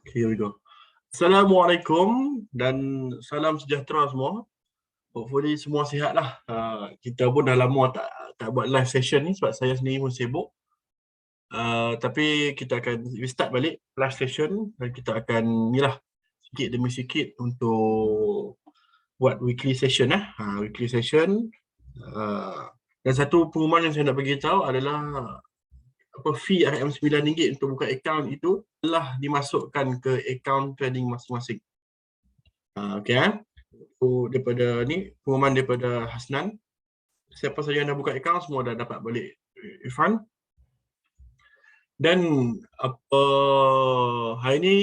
Here we go. Assalamualaikum dan salam sejahtera semua. Hopefully semua sihat lah. Kita pun dah lama tak buat live session ni sebab saya sendiri pun sibuk. Tapi kita akan restart balik live session dan kita akan ni lah sikit demi sikit untuk buat weekly session weekly session. Dan satu pengumuman yang saya nak bagi tahu adalah fee RM9 untuk buka akaun itu telah dimasukkan ke akaun trading masing-masing. Daripada ni pengumuman daripada Hasnan. Siapa saja yang dah buka akaun semua dah dapat balik refund. Dan hari ni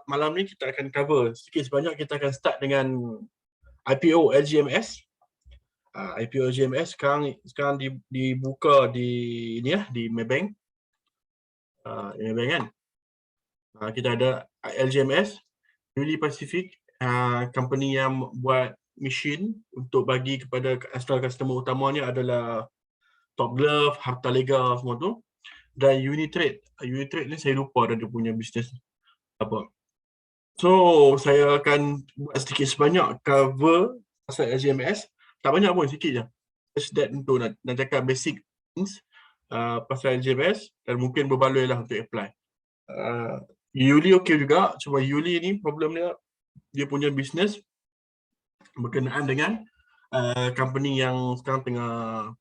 malam ni kita akan cover sikit sebanyak. Kita akan start dengan IPO LGMS. IPO LGMS sekarang dibuka di ni di Maybank. Maybank kan. Kita ada LGMS, Newly Pacific, company yang buat mesin untuk bagi kepada customer utamanya adalah Top Glove, Harta Lega semua tu. Dan Unitrade. Unitrade ni saya lupa dia punya bisnes apa. So saya akan buat sedikit sebanyak cover pasal LGMS. Tak banyak pun, sikit je. Just that untuk nak cakap basic things pasal LGMS dan mungkin berbaloi lah untuk apply. Yuli okey juga, cuma Yuli ni problem dia punya bisnes berkenaan dengan company yang sekarang tengah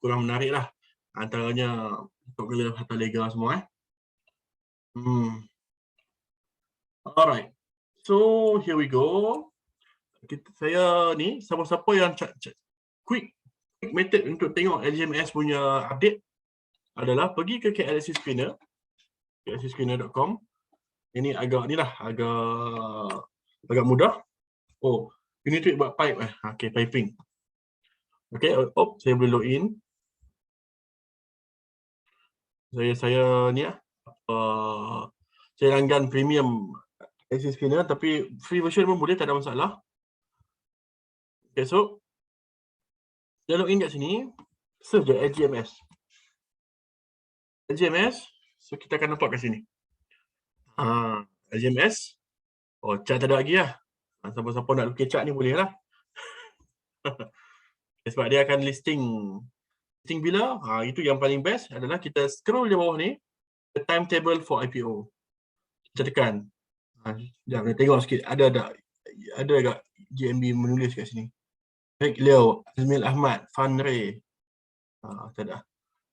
kurang menarik lah. Antaranya Top Glove, Harta Lega semua Alright. So here we go. Saya ni siapa-siapa yang quick method untuk tengok LGMS punya update adalah pergi ke KLSC Screener, klscscreener.com. Ini agak mudah. Oh, Unitrade buat pipe Okay, piping. Okay, saya boleh login. Saya ni saya langgan premium LGMS Screener, tapi free version pun boleh, tak ada masalah. Okay, so saya login kat sini, search je LGMS. So kita akan nampak kat sini. LGMS. Chart tak ada lagi lah. Siapa-siapa nak lukis chart ni boleh lah. Sebab dia akan listing bila, itu yang paling best adalah kita scroll di bawah ni, the timetable for IPO. Kita tekan. Sekejap, tengok sikit. Ada agak GMB menulis kat sini. Baik Leo, Azmil Ahmad, Fan Ray. Tak ada.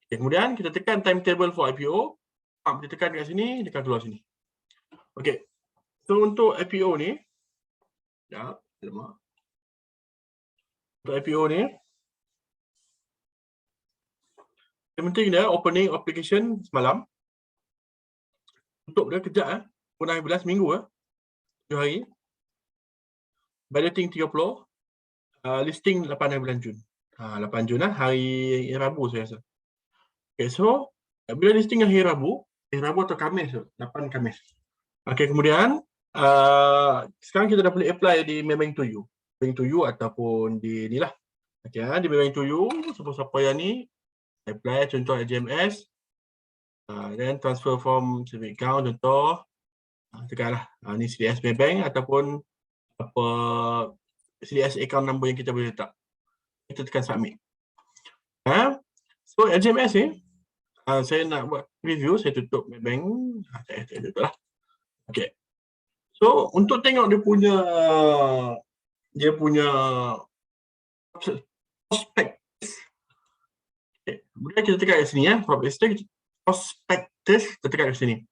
Okay, kemudian kita tekan timetable for IPO. Kita tekan kat sini, dia akan keluar sini. Okay. So untuk IPO ni, untuk IPO ni, yang penting dia opening application semalam. Tutup dia kejap pukul 11 minggu 7 hari. Balloting 30, listing 8 bulan Jun. 8 Jun hari Rabu saya rasa. Okay, so bila listing hari Rabu atau Khamis, 8 Khamis. Okay, kemudian sekarang kita dah boleh apply di Maybank to You. Maybank to You ataupun di ni lah. Okay, di Maybank to You, siapa-siapa yang ni apply contoh LGMS, then transfer form saving account contoh, tekanlah ni CDS Maybank ataupun apa CDS account number yang kita boleh letak. Kita tekan submit. So LGMS ni saya nak buat review, saya tutup Maybank. Saya tutup lah. Okay. So untuk tengok dia punya prospect. Okay. Kemudian kita tekan kat sini prospectus, kita tekan kat sini.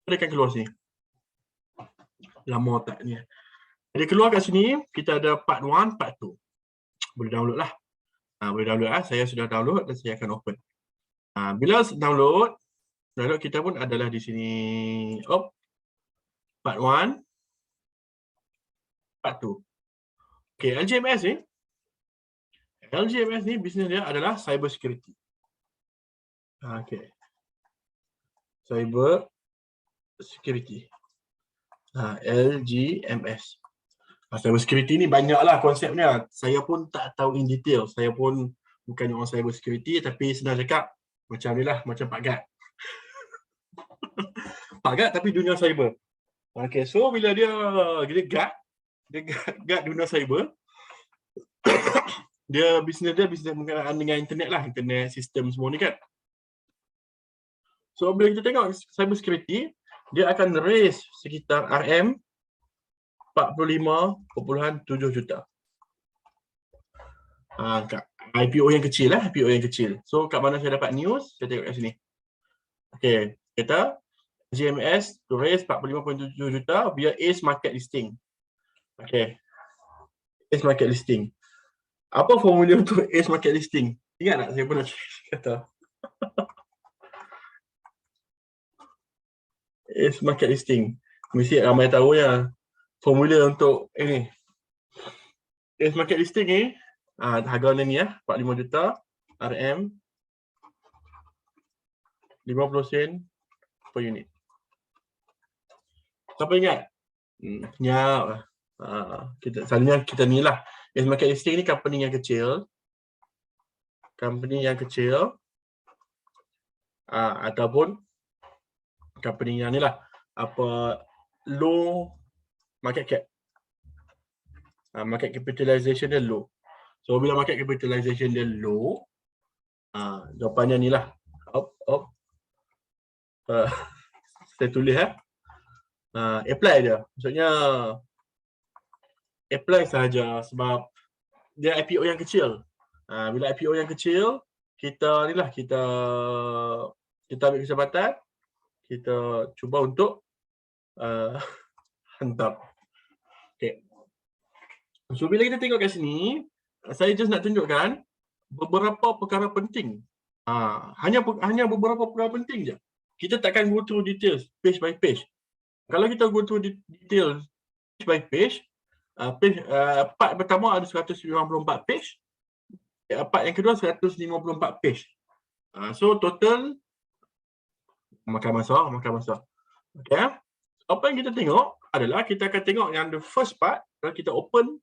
Dia akan keluar sini. Lama tak ni. Dia keluar kat sini, kita ada part 1, part 2. Boleh download lah. Boleh download lah. Saya sudah download dan saya akan open. Bila download kita pun adalah di sini. Part 1, part 2. Okay, LGMS ni bisnes dia adalah cyber security. Okay. Cyber security. LGMS. Cyber security ni banyaklah konsepnya. Saya pun tak tahu in detail. Saya pun bukan orang cyber security, tapi senang cakap macam ni lah, macam Pak Gad. Pak Gad tapi dunia cyber. Okay, so bila dia guard dunia cyber, dia bisnes berkenaan dengan internet lah, internet, sistem semua ni kan. So bila kita tengok cyber security, dia akan raise sekitar RM 45.7 juta. IPO yang kecil lah, IPO yang kecil. So kat mana saya dapat news, saya tengok kat sini. Okay, kata GMS to raise 45.7 juta via Ace Market Listing. Okay, Ace Market Listing. Apa formula untuk Ace Market Listing? Ingat tak saya pernah kata? Ace Market Listing. Mesti ramai tahu ya. Formula untuk ini. Ace Market Listing ni, harga ni ya, 45 juta RM, 50 sen per unit. Siapa ingat? Ya, selalunya kita ni lah. Ace Market Listing ni company yang kecil. Ataupun company yang ni lah, low market cap. Market capitalization dia low. So bila market capitalization dia low, jawapannya ni lah. Saya tulis apply je. Maksudnya apply sahaja sebab dia IPO yang kecil. Bila IPO yang kecil, kita ni lah, kita ambil kesempatan, kita cuba untuk hantar. Okay. So bila kita tengok kat sini, saya just nak tunjukkan beberapa perkara penting. Hanya beberapa perkara penting je. Kita takkan go through details page by page. Kalau kita go through details page by page, part pertama ada 194 page, part yang kedua 154 page. So total makan masa. Okay. Apa yang kita tengok adalah kita akan tengok yang the first part. Kalau kita open,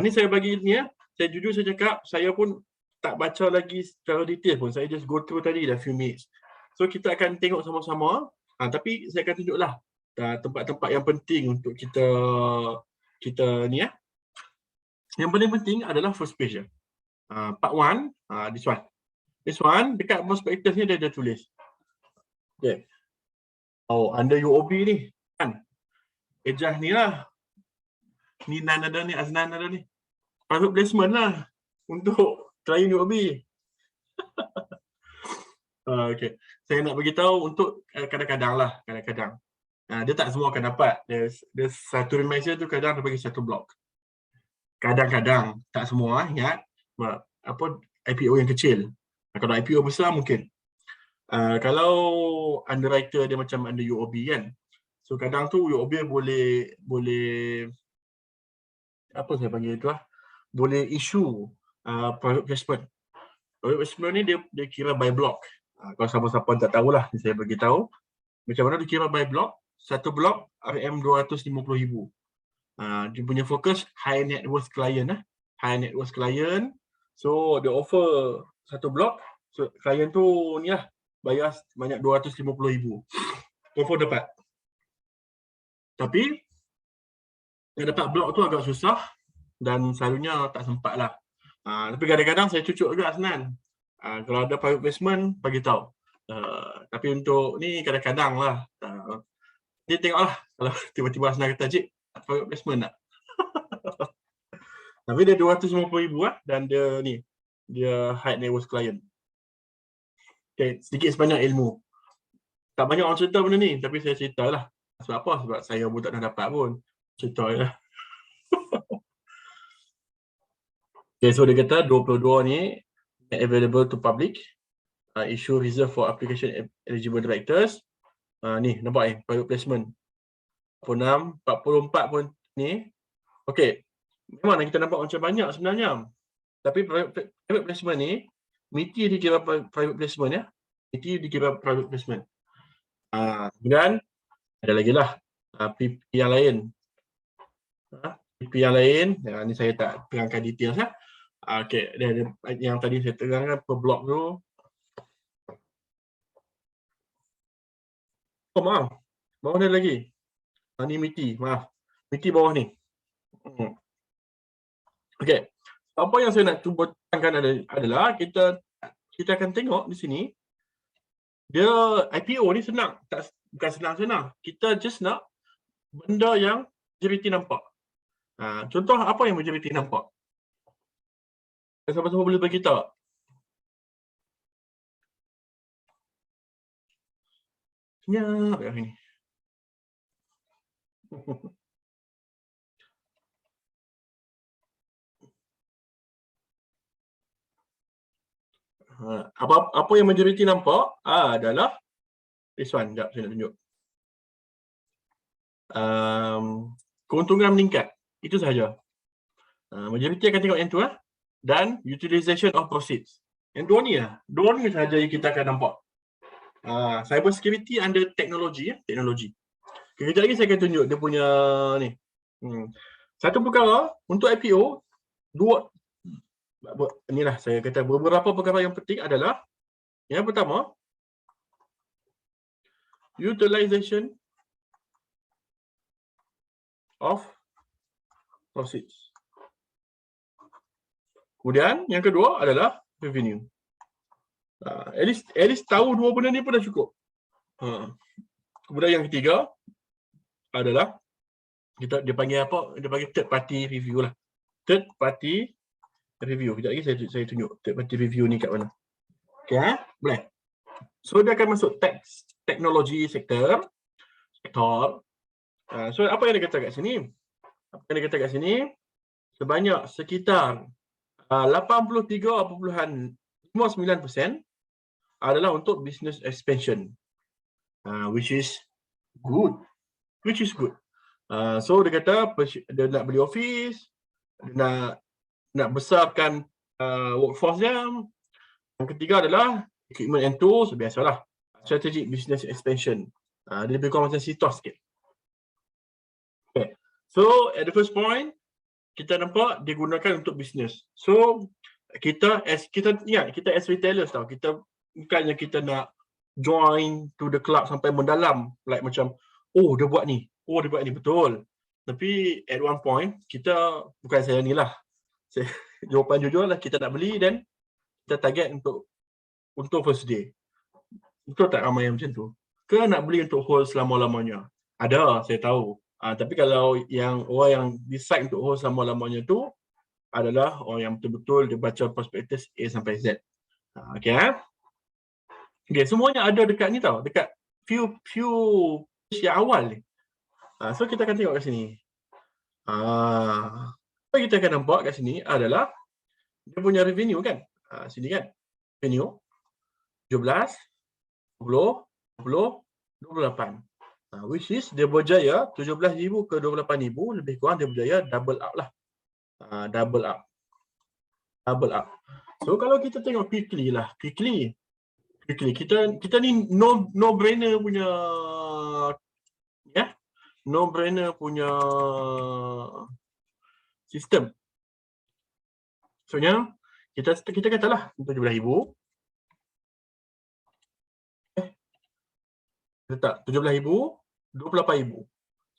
ni saya bagi ni ya. Saya jujur saya cakap, saya pun tak baca lagi secara detail pun. Saya just go through tadi dah few minutes. So kita akan tengok sama-sama. Tapi saya akan tunjuklah tempat-tempat yang penting untuk kita ni ya. Yang paling penting adalah first page ya. Part 1, this one. This one dekat prospectus ni dia tulis. Okay. Under UOB ni kan. Ejah ni lah. Ni Nan ada ni, Aznan ada ni. Private placement lah untuk klien UOB. Okay. Saya nak beritahu untuk kadang-kadang lah. Dia tak semua akan dapat. Dia satu reminder tu kadang dia bagi satu blok. Kadang-kadang, tak semua ingat. IPO yang kecil. Kalau IPO besar mungkin. Kalau underwriter dia macam under UOB kan. So kadang tu UOB boleh apa saya panggil itu boleh issue private placement. Private placement ni dia kira by block. Kalau siapa-siapa tak tahulah, saya bagi tahu macam mana dia kira by block. Satu blok RM250,000. Dia punya fokus high net worth client high net worth client. So dia offer satu blok. So client tu ni lah bayar banyak RM250,000. Offer dapat. Tapi yang dapat blok tu agak susah dan selalunya tak sempat lah. Tapi kadang-kadang saya cucuk juga Asnan. Kalau ada private placement, bagi tahu. Tapi untuk ni kadang-kadang lah. Dia tengoklah kalau tiba-tiba Asnan kata, "Cik, private placement tak?" Tapi dia RM250,000 dan dia high net worth client. Okay, sedikit sebanyak ilmu. Tak banyak orang cerita benda ni, tapi saya ceritalah. Sebab apa? Sebab saya pun tak nak dapat pun. Cerita je. Okay, so dia kata 22 ni available to public. Issue reserved for application eligible directors. Ni, nampak ni, private placement. 46, 44 pun ni. Okay, memang kita nampak macam banyak sebenarnya. Tapi private placement ni, MITI dikira private placement ya. MITI dikira private placement. Kemudian, ada lagi lah PP yang lain. PP yang lain, ni saya tak terangkan details ya. Okay, yang tadi saya terangkan per blok tu. Maaf, ada lagi. Ni MITI, maaf. MITI bawah ni. Okey. Apa yang saya nak cuba tekankan adalah kita akan tengok di sini dia IPO ni senang, bukan senang-senang. Kita just nak benda yang majoriti nampak. Contoh apa yang majoriti nampak? Siapa-siapa boleh bagi tahu? Senyap yang ini. Apa yang majoriti nampak adalah this one. Sekejap saya nak tunjuk. Keuntungan meningkat. Itu sahaja. Majoriti akan tengok yang tu dan utilization of proceeds. Yang dua ni Dua ni sahaja yang kita akan nampak. Cyber security under teknologi. Teknologi. Kejap lagi saya akan tunjuk dia punya ni. Satu perkara untuk IPO, inilah saya kata beberapa perkara yang penting adalah yang pertama, utilization of proceeds. Kemudian yang kedua adalah revenue. At least tahu dua benda ni pun dah cukup. Kemudian yang ketiga adalah dia panggil apa? Dia panggil third party review lah. Third party review. Sekejap lagi saya tunjuk third party review ni kat mana. Okey, boleh. So dia akan masuk teknologi sektor. So apa yang dia kata kat sini? Apa yang dia kata kat sini? Sebanyak sekitar 83.59% adalah untuk business expansion. Which is good. So dia kata dia nak beli office, dia nak besarkan workforce dia. Yang ketiga adalah equipment and tools, biasalah. Strategic business expansion. Dia lebih kurang macam CTOS sikit. Okay. So at the first point, kita nampak digunakan untuk business. So kita as retailers tau, kita bukannya kita nak join to the club sampai mendalam, like macam dia buat ni, betul. Tapi at one point kita, bukan saya ni lah, jawapan jujur lah, kita nak beli dan kita target untuk first day. Betul tak ramai yang macam tu? Ke nak beli untuk hold selama-lamanya? Ada, saya tahu. Tapi kalau orang yang decide untuk hold selama-lamanya tu adalah orang yang betul-betul dia baca prospektus A sampai Z. Okay, semuanya ada dekat ni tau, dekat few yang awal ni. So kita akan tengok kat sini. Apa kita akan nampak kat sini adalah dia punya revenue kan. Sini kan. Revenue 17, 20, 28. Which is dia berjaya 17,000 ke 28,000, lebih kurang dia berjaya double up lah. Double up. So kalau kita tengok quickly kita ni no brainer punya sistem. Maksudnya kita katalah 17,000. Letak 17,000, 28,000.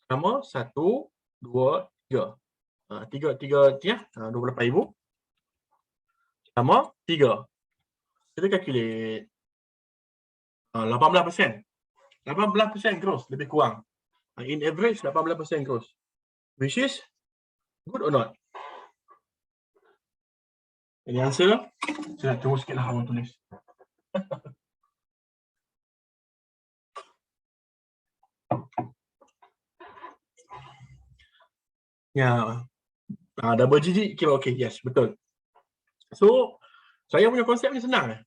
Sama 1, 2, 3. 28,000. Sama 3. Kita calculate 18%. 18% gross lebih kurang. In average 18% gross. Which is good or not? Any answer? Saya nak tunggu sikit lah orang tulis. Ya. Double digit kira okey. Yes, betul. So, saya punya konsep ni senang.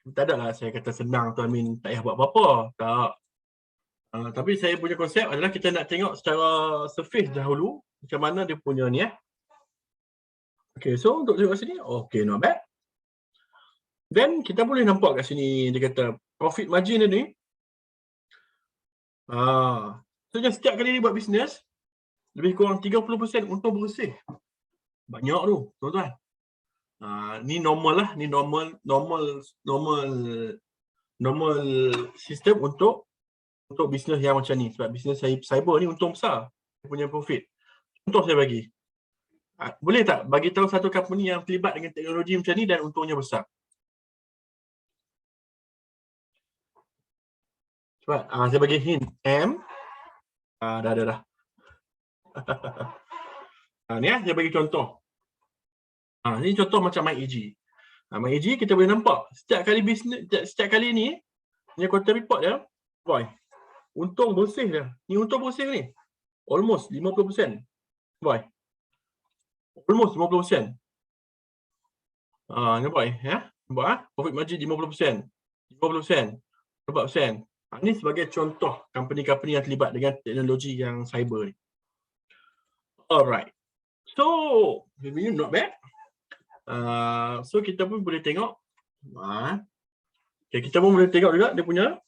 Tak adalah saya kata senang tu, I mean tak payah buat apa-apa. Tak. Tapi saya punya konsep adalah kita nak tengok secara surface dahulu macam mana dia punya ni. Okay, so untuk tengok sini, okay, not bad. Then kita boleh nampak kat sini dia kata profit margin dia ni. So setiap kali dia buat bisnes lebih kurang 30% untung bersih. Banyak tu, tuan-tuan. Ni normal lah, ni normal sistem untuk untuk bisnes yang macam ni. Sebab bisnes cyber ni untung besar. Dia punya profit. Contoh saya bagi. Boleh tak bagi tahu satu company yang terlibat dengan teknologi macam ni dan untungnya besar? Sebab saya bagi hint. Dah. Ni saya bagi contoh. Ni contoh macam MyAG. MyAG kita boleh nampak setiap kali ni punya quarter report dia, boy, untung bersih dia. Ni untung bersih ni. Almost 50%. Boy. Almost 50%. Nampak ya? Nampak profit margin 50%. 50%. 4%. Ini sebagai contoh company-company yang terlibat dengan teknologi yang cyber ni. Alright. So, revenue not bad. So kita pun boleh tengok. Okay, kita pun boleh tengok juga dia punya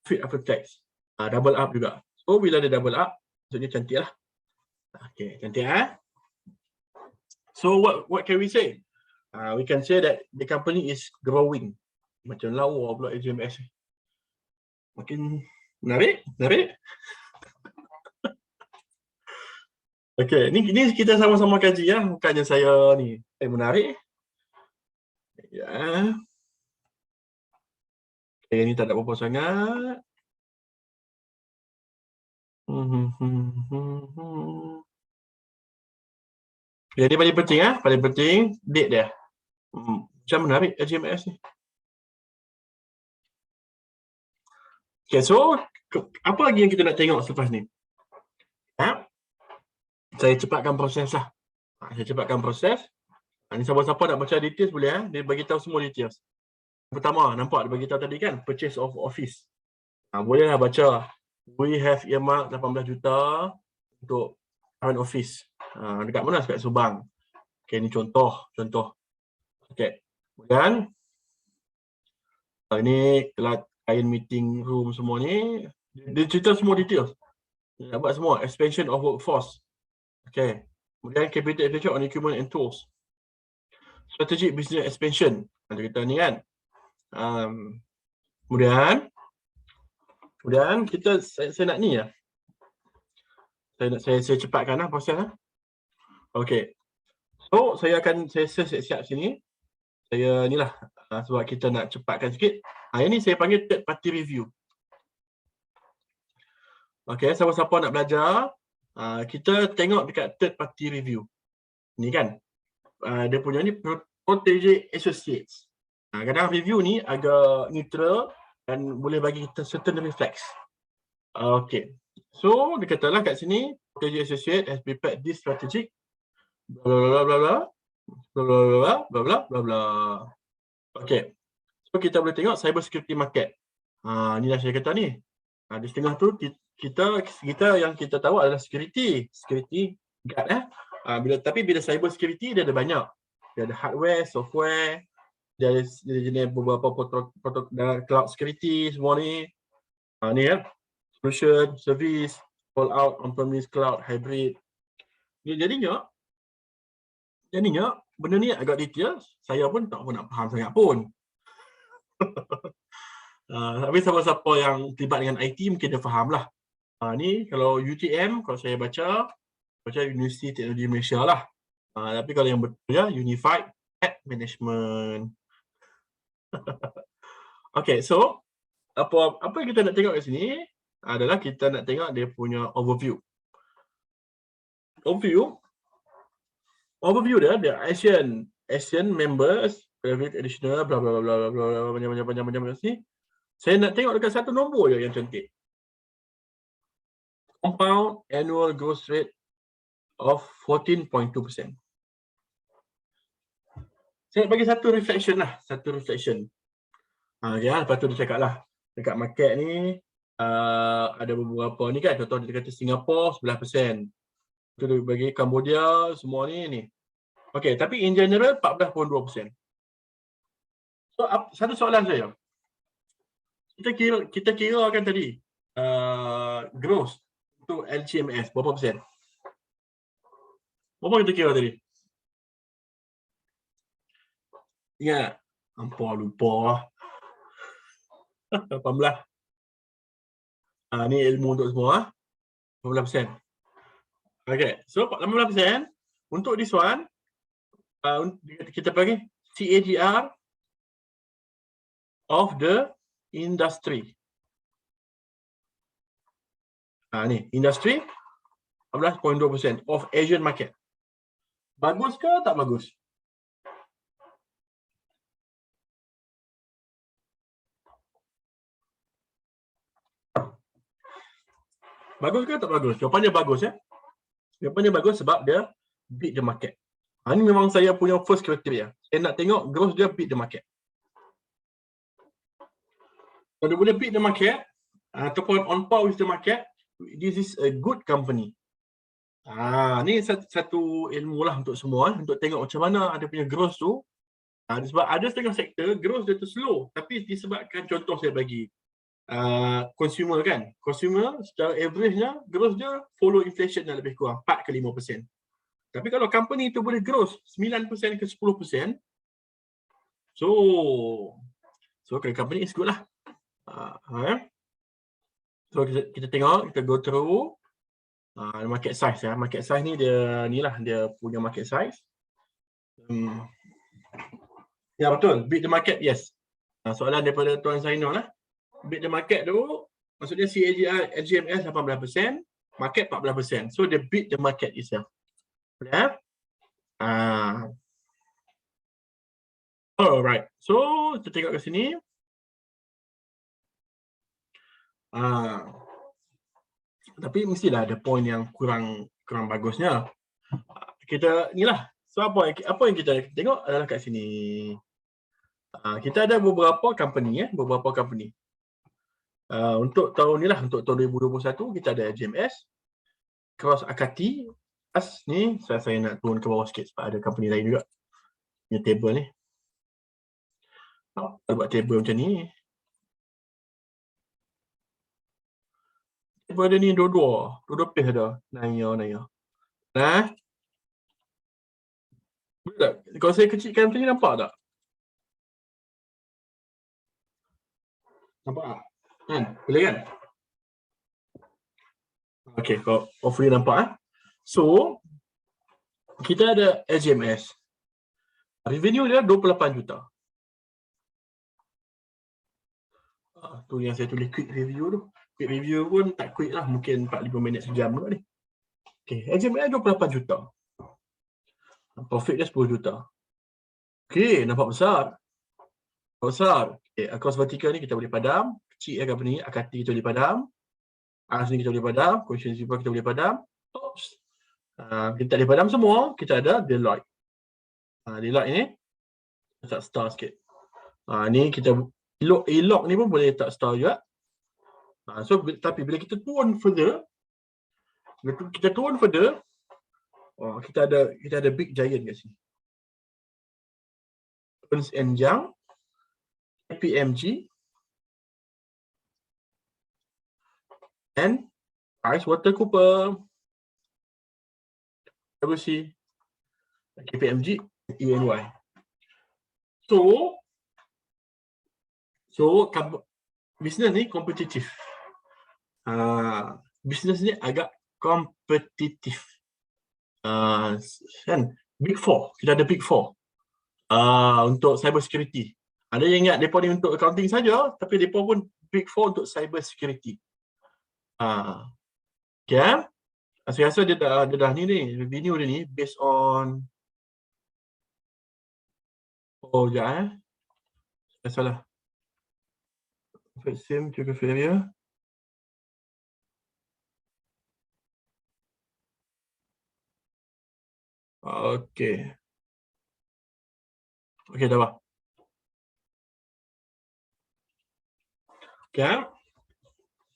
profit after tax. Double up juga. So bila dia double up, maksudnya cantik lah. Okay, cantik So what can we say? We can say that the company is growing. Macam lawa pula AGMS. Makin menarik. Okay, ni kita sama-sama kaji ya, bukannya saya ni. Menarik. Ya. Okay, ni tak ada apa-apa sangat. Jadi paling penting date dia. Macam menarik AGMS ni. Okay, so apa lagi yang kita nak tengok selepas ni? Saya cepatkan proses lah. Ni siapa-siapa nak baca details boleh dia bagi tahu semua details. Pertama, nampak dia bagi tahu tadi kan, purchase of office. Bolehlah baca. We have earmark 18 juta untuk current office. Dekat mana? Dekat Subang. Okay, ni contoh. Okay. Kemudian ini client meeting room semua ni, dia cerita semua details. Dia buat semua expansion of workforce. Okay. Kemudian capital expenditure on equipment and tools. Strategic business expansion. Dia kata ni kan. Kemudian saya nak ni ya. Saya cepatkan lah proses lah. Okay. So saya siap sini. Saya ni lah sebab kita nak cepatkan sikit. Yang ni saya panggil third party review. Okay, siapa-siapa nak belajar, kita tengok dekat third party review. Ni kan. Dia punya ni Protege Associates. Kadang review ni agak neutral dan boleh bagi kita certain reflex. Okay. So, dia katalah kat sini, Protege Associates has prepared this strategic bla bla bla. Okay. So, kita boleh tengok cyber security market. Ni dah saya kata ni. Di setengah tu, kita yang kita tahu adalah security guard Tapi bila cyber security dia ada banyak. Dia ada hardware, software, dia ada jenis beberapa protokol cloud security semua ni. Ni ya. Solution, service, roll out on-premise cloud, hybrid. Jadinya benda ni agak detail, saya pun tak pun nak faham sangat pun. Tapi siapa-siapa yang terlibat dengan IT mungkin dia faham lah. Ni kalau UTM, kalau saya baca Universiti Teknologi Malaysia lah. Tapi kalau yang betul ya, Unified Ad Management. Okay, so apa yang kita nak tengok kat sini adalah kita nak tengok dia punya overview. Overview dia Asian members, private additional, bla bla bla bla banyak sini. Saya nak tengok dekat satu nombor je yang cantik. Compound annual growth rate of 14.2%. Saya bagi satu reflection. Ya, lepas tu dia cakap lah, dekat market ni ada beberapa ni kan, contoh dia kata Singapore 11%. Tu dia bagi Cambodia semua ni. Okey, tapi in general 14.2%. So satu soalan saya. Kita kira kan tadi growth untuk LCMS berapa persen? Berapa kita kira tadi? Ingat? Lupa. 18. Ni ilmu untuk semua. 18%. Okay, so 18% untuk this one, kita panggil CAGR of the industry. Ni industry 14.2% of Asian market. Bagus ke tak bagus? Bagus ke tak bagus? Jawapannya bagus ya. Jawapannya bagus sebab dia beat the market. Ini memang saya punya first criteria. Saya nak tengok growth dia beat the market. Kalau dia boleh beat the market ataupun on par with the market, this is a good company. Ni satu ilmu lah untuk semua, untuk tengok macam mana ada punya growth tu. Sebab ada setengah sektor growth dia tu slow, tapi disebabkan contoh saya bagi consumer kan. Consumer secara average-nya growth dia follow inflation dah lebih kurang 4 ke 5%. Tapi kalau company tu boleh growth 9% ke 10%, so company is good lah. So kita tengok, kita go through market size ya. Market size ni dia punya market size. Ya betul, beat the market, yes. Soalan daripada Tuan Zainul lah. Beat the market tu maksudnya CAGR GMS 18%, market 14%. So dia beat the market itself. Ya. Alright. So kita tengok ke sini. Tapi mestilah ada point yang kurang bagusnya. Kita inilah. So apa yang kita tengok adalah kat sini. Kita ada beberapa company untuk tahun ni lah, untuk tahun 2021 kita ada GMS, Cross Akati. Ni saya nak turun ke bawah sikit sebab ada company lain juga. Punya table ni. Kita buat table macam ni. Table dia ni dua page ada. Naya. Boleh tak? Kalau saya kecilkan macam ni nampak tak? Nampak tak? Boleh kan? Okay, kalau hopefully nampak. So, kita ada SGMS. Revenue dia 28 juta. Tu yang saya tulis quick review tu. Quick review pun tak quick lah. Mungkin 4-5 minit sejam kot ni. Okay, SGMS 28 juta. Profit dia 10 juta. Okay, nampak besar. Okay, across vertical ni kita boleh padam. Kecil apa ni, Akati kita boleh padam. Sini kita boleh padam. Consumer kita boleh padam. Oops. Kita tak boleh padam semua. Kita ada Deloitte. Deloitte ni letak star sikit. Ni kita elok ni pun boleh letak star juga. So tapi bila kita turun further, kita ada big giant kat sini. Ernst & Young, KPMG, and PricewaterhouseCoopers, WC, KPMG, EY. So bisnes ni kompetitif. Bisnes ni agak kompetitif. Kan? Big Four, kita ada Big Four. Untuk cyber security. Ada yang ingat mereka ni untuk accounting saja, tapi mereka pun Big Four untuk cyber security. Okay. Saya rasa dia dah ni revenue dia ni based on sekejap saya salah. Sim to failure. Okay, dah bah.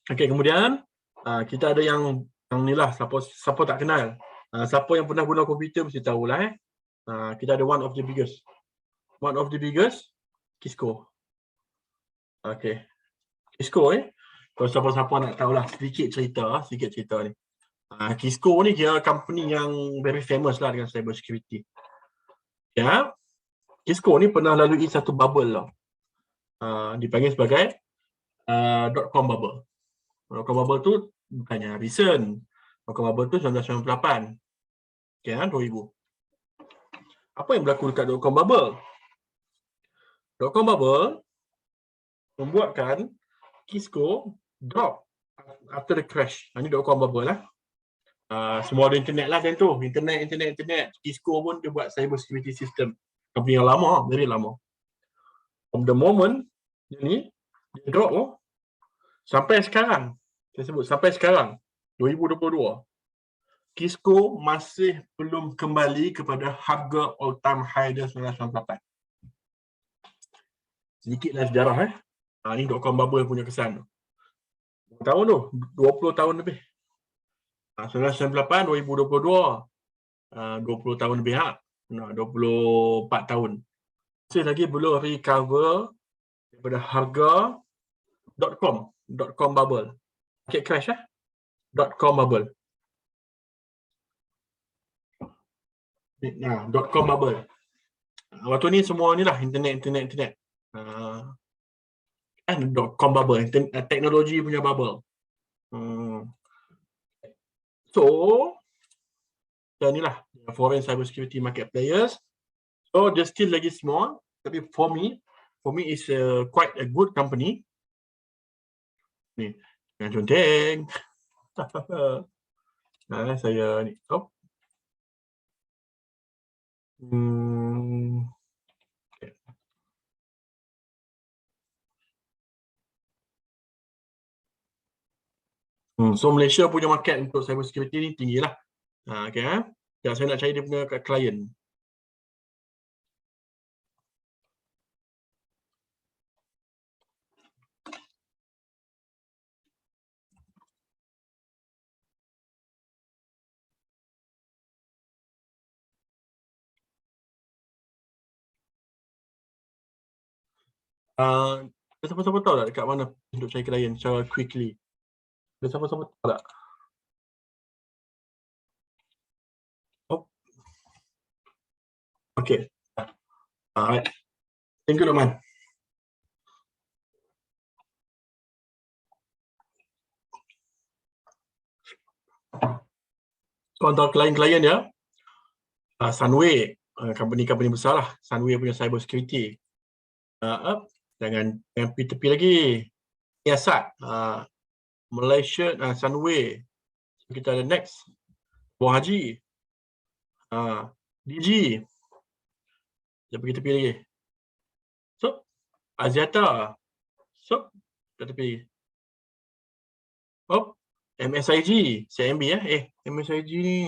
Okay, kemudian kita ada yang ni lah, siapa tak kenal. Siapa yang pernah guna komputer mesti tahulah. Kita ada one of the biggest, Kisco. Okay, Kisco kalau siapa-siapa nak tahulah sedikit cerita ni. Kisco ni kira company yang very famous lah dengan cyber security. Ya, Kisco ni pernah lalui satu bubble lah. Dipanggil sebagai .com bubble. .com bubble tu bukannya recent. .com bubble tu 1998. Okay, 2000. Apa yang berlaku dekat .com bubble? .com bubble membuatkan Kisco drop after the crash. Ini .com bubble lah. Semua ada internet lah dan tu. Internet. Kisco pun dia buat cyber security system. Company yang lama, very lama. From the moment ni dia drop sampai sekarang. Saya sebut sampai sekarang 2022. Kisco masih belum kembali kepada harga all time high dia 1998. Sedikitlah sejarah Ni .com bubble punya kesan. Berapa tahun tu? 20 tahun lebih. 1998, 2022. 20 tahun lebih 24 tahun. Masih lagi belum recover daripada harga .com bubble. Market crash .com bubble. .com bubble. Waktu ni semua ni lah internet. .com bubble, teknologi punya bubble. So, dan inilah foreign cyber security market players. So, they're still lagi small, tapi for me is quite a good company. Ni, yang conteng. Saya ni. So Malaysia punya market untuk cyber security ni tinggi lah. Okay, dan saya nak cari dia punya klien. Siapa-siapa tahu tak dekat mana untuk cari klien secara quickly? Siapa-siapa tahu tak? Okay. Alright. Thank you, Norman. So, antara klien-klien dia, Sunway, company besar lah. Sunway punya cyber security. Jangan tepi-tepi lagi. Niasat, Malaysia, Sunway. Kita ada next. Buah Haji. DG. Jangan pergi tepi lagi. So, Aziata. So, kita tepi. MSIG. CMB MSIG ni.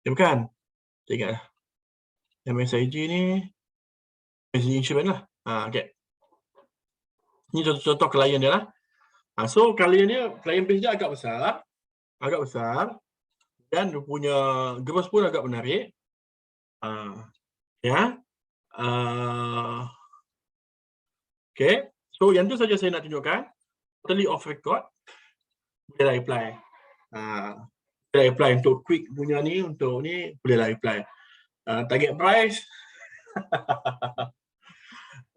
Bukan. Saya ingat lah. MSIG ni MSIG Insurance lah. Okay. Ini contoh klien dia lah. So, klien base dia agak besar. Dan dia punya growth pun agak menarik. Okay. So, yang tu saja saya nak tunjukkan. Totally off record. Bolehlah apply. Boleh apply untuk quick punya ni. Untuk ni, bolehlah apply. Target price.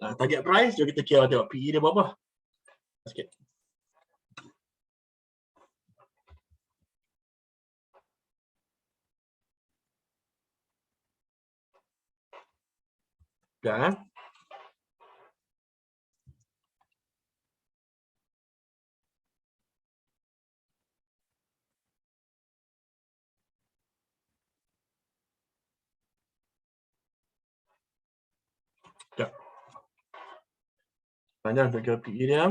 Target price, jom kita kira tengok PE dia berapa. Sikit. Sekejap. Sekejap. Banyak untuk kira PE dia.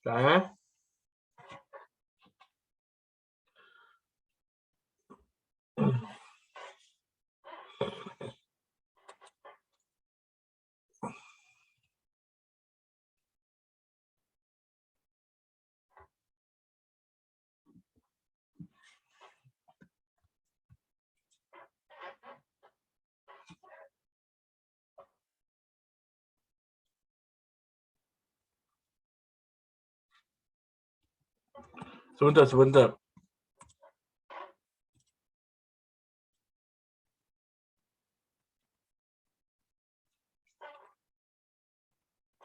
Sekejap. Sebentar.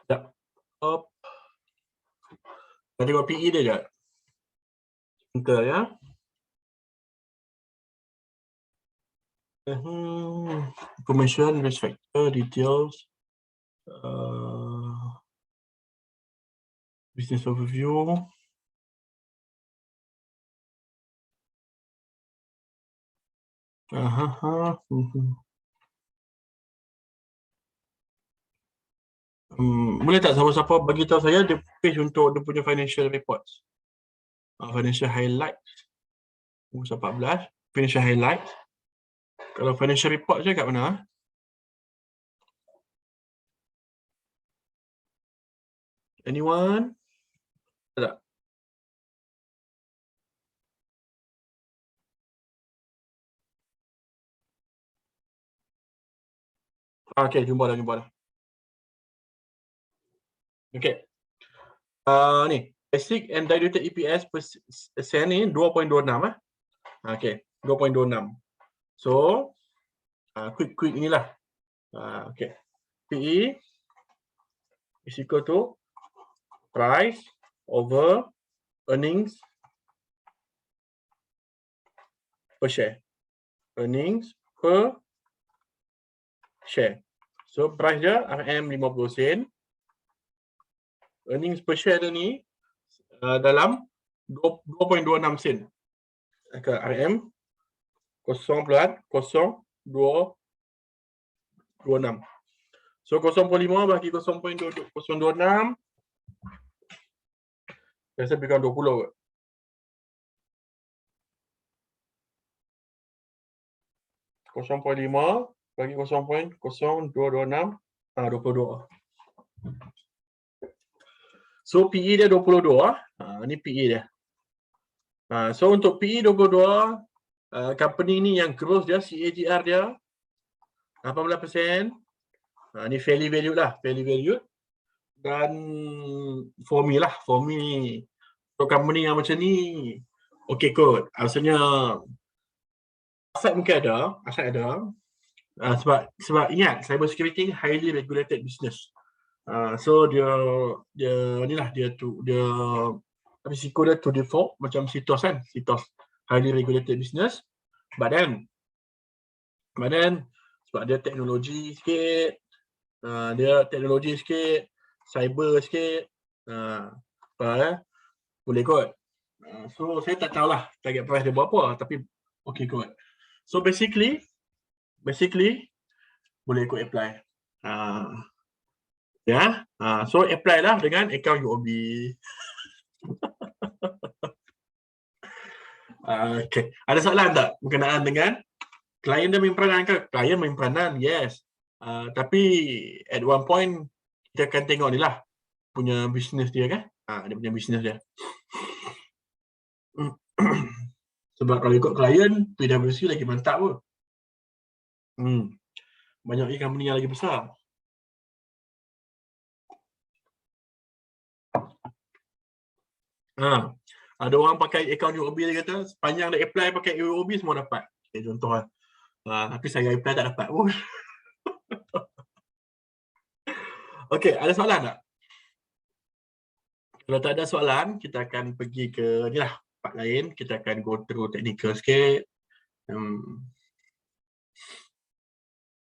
Sekejap. Kita tengok PE dia je. Bentar ya. Information, risk factor, details, business overview. Boleh tak siapa-siapa bagi tahu saya dia page untuk dia punya financial reports, financial highlights, 14, financial highlights. Kalau financial report je kat mana? Anyone? Tak. Okay, jumpa dah. Okay. Ni, basic and diluted EPS per sen ni 2.26 Okay, 2.26. So, quick inilah. Okay. PE is equal to price over earnings per share. Earnings per share. So, price dia RM 50 sen. Earnings per share dia ni dalam 2.26 sen. Ke RM 0.026. So 0.5 bagi 0.026 biasa lebih kurang 20 kot. .5 bagi 0.0226 22. So PE dia 22. Ni PE dia. So untuk PE 22, company ni yang growth dia, CAGR dia 18%. Ni fairly valued lah, fairly valued. Dan for me untuk company yang macam ni okay kot. Maksudnya aset mungkin ada, sebab ingat cyber security highly regulated business. So dia risiko dia to default macam Citos kan, highly regulated business. But then sebab dia teknologi sikit, cyber sikit, boleh kot. So saya tak tahulah target price dia berapa, tapi okay kot. So basically boleh ikut apply. So apply lah dengan account UOB. Okay. Ada soalan tak berkenaan dengan klien dia main peranan ke? Klien main peranan, yes. Tapi at one point kita akan tengok ni lah punya bisnes dia kan. Dia punya bisnes dia. Sebab kalau ikut klien, PwC lagi mantap pun. Banyak lagi company yang lagi besar. Ada orang pakai account UOB, dia kata sepanjang dia apply pakai UOB semua dapat. Okay, contoh lah. Tapi saya apply tak dapat pun. Okay, ada soalan tak? Kalau tak ada soalan, kita akan pergi ke ni lah, part lain. Kita akan go through technical sikit.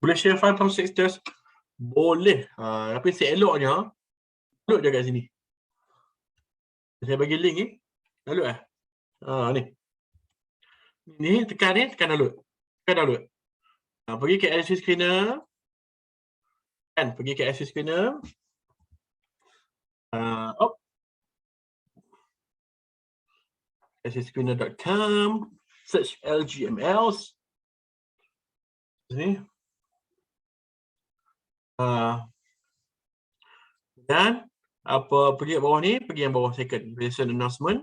Boleh share file from status? Boleh. Tapi seeloknya download je kat sini. Saya bagi link ni. Download lah. Ni. Ni tekan download. Pergi ke LC Screener. Pergi ke LC Screener. lcscreener.com, search LGMLs. Sini. Dan pergi ke bawah ni, pergi yang bawah second, recent announcement.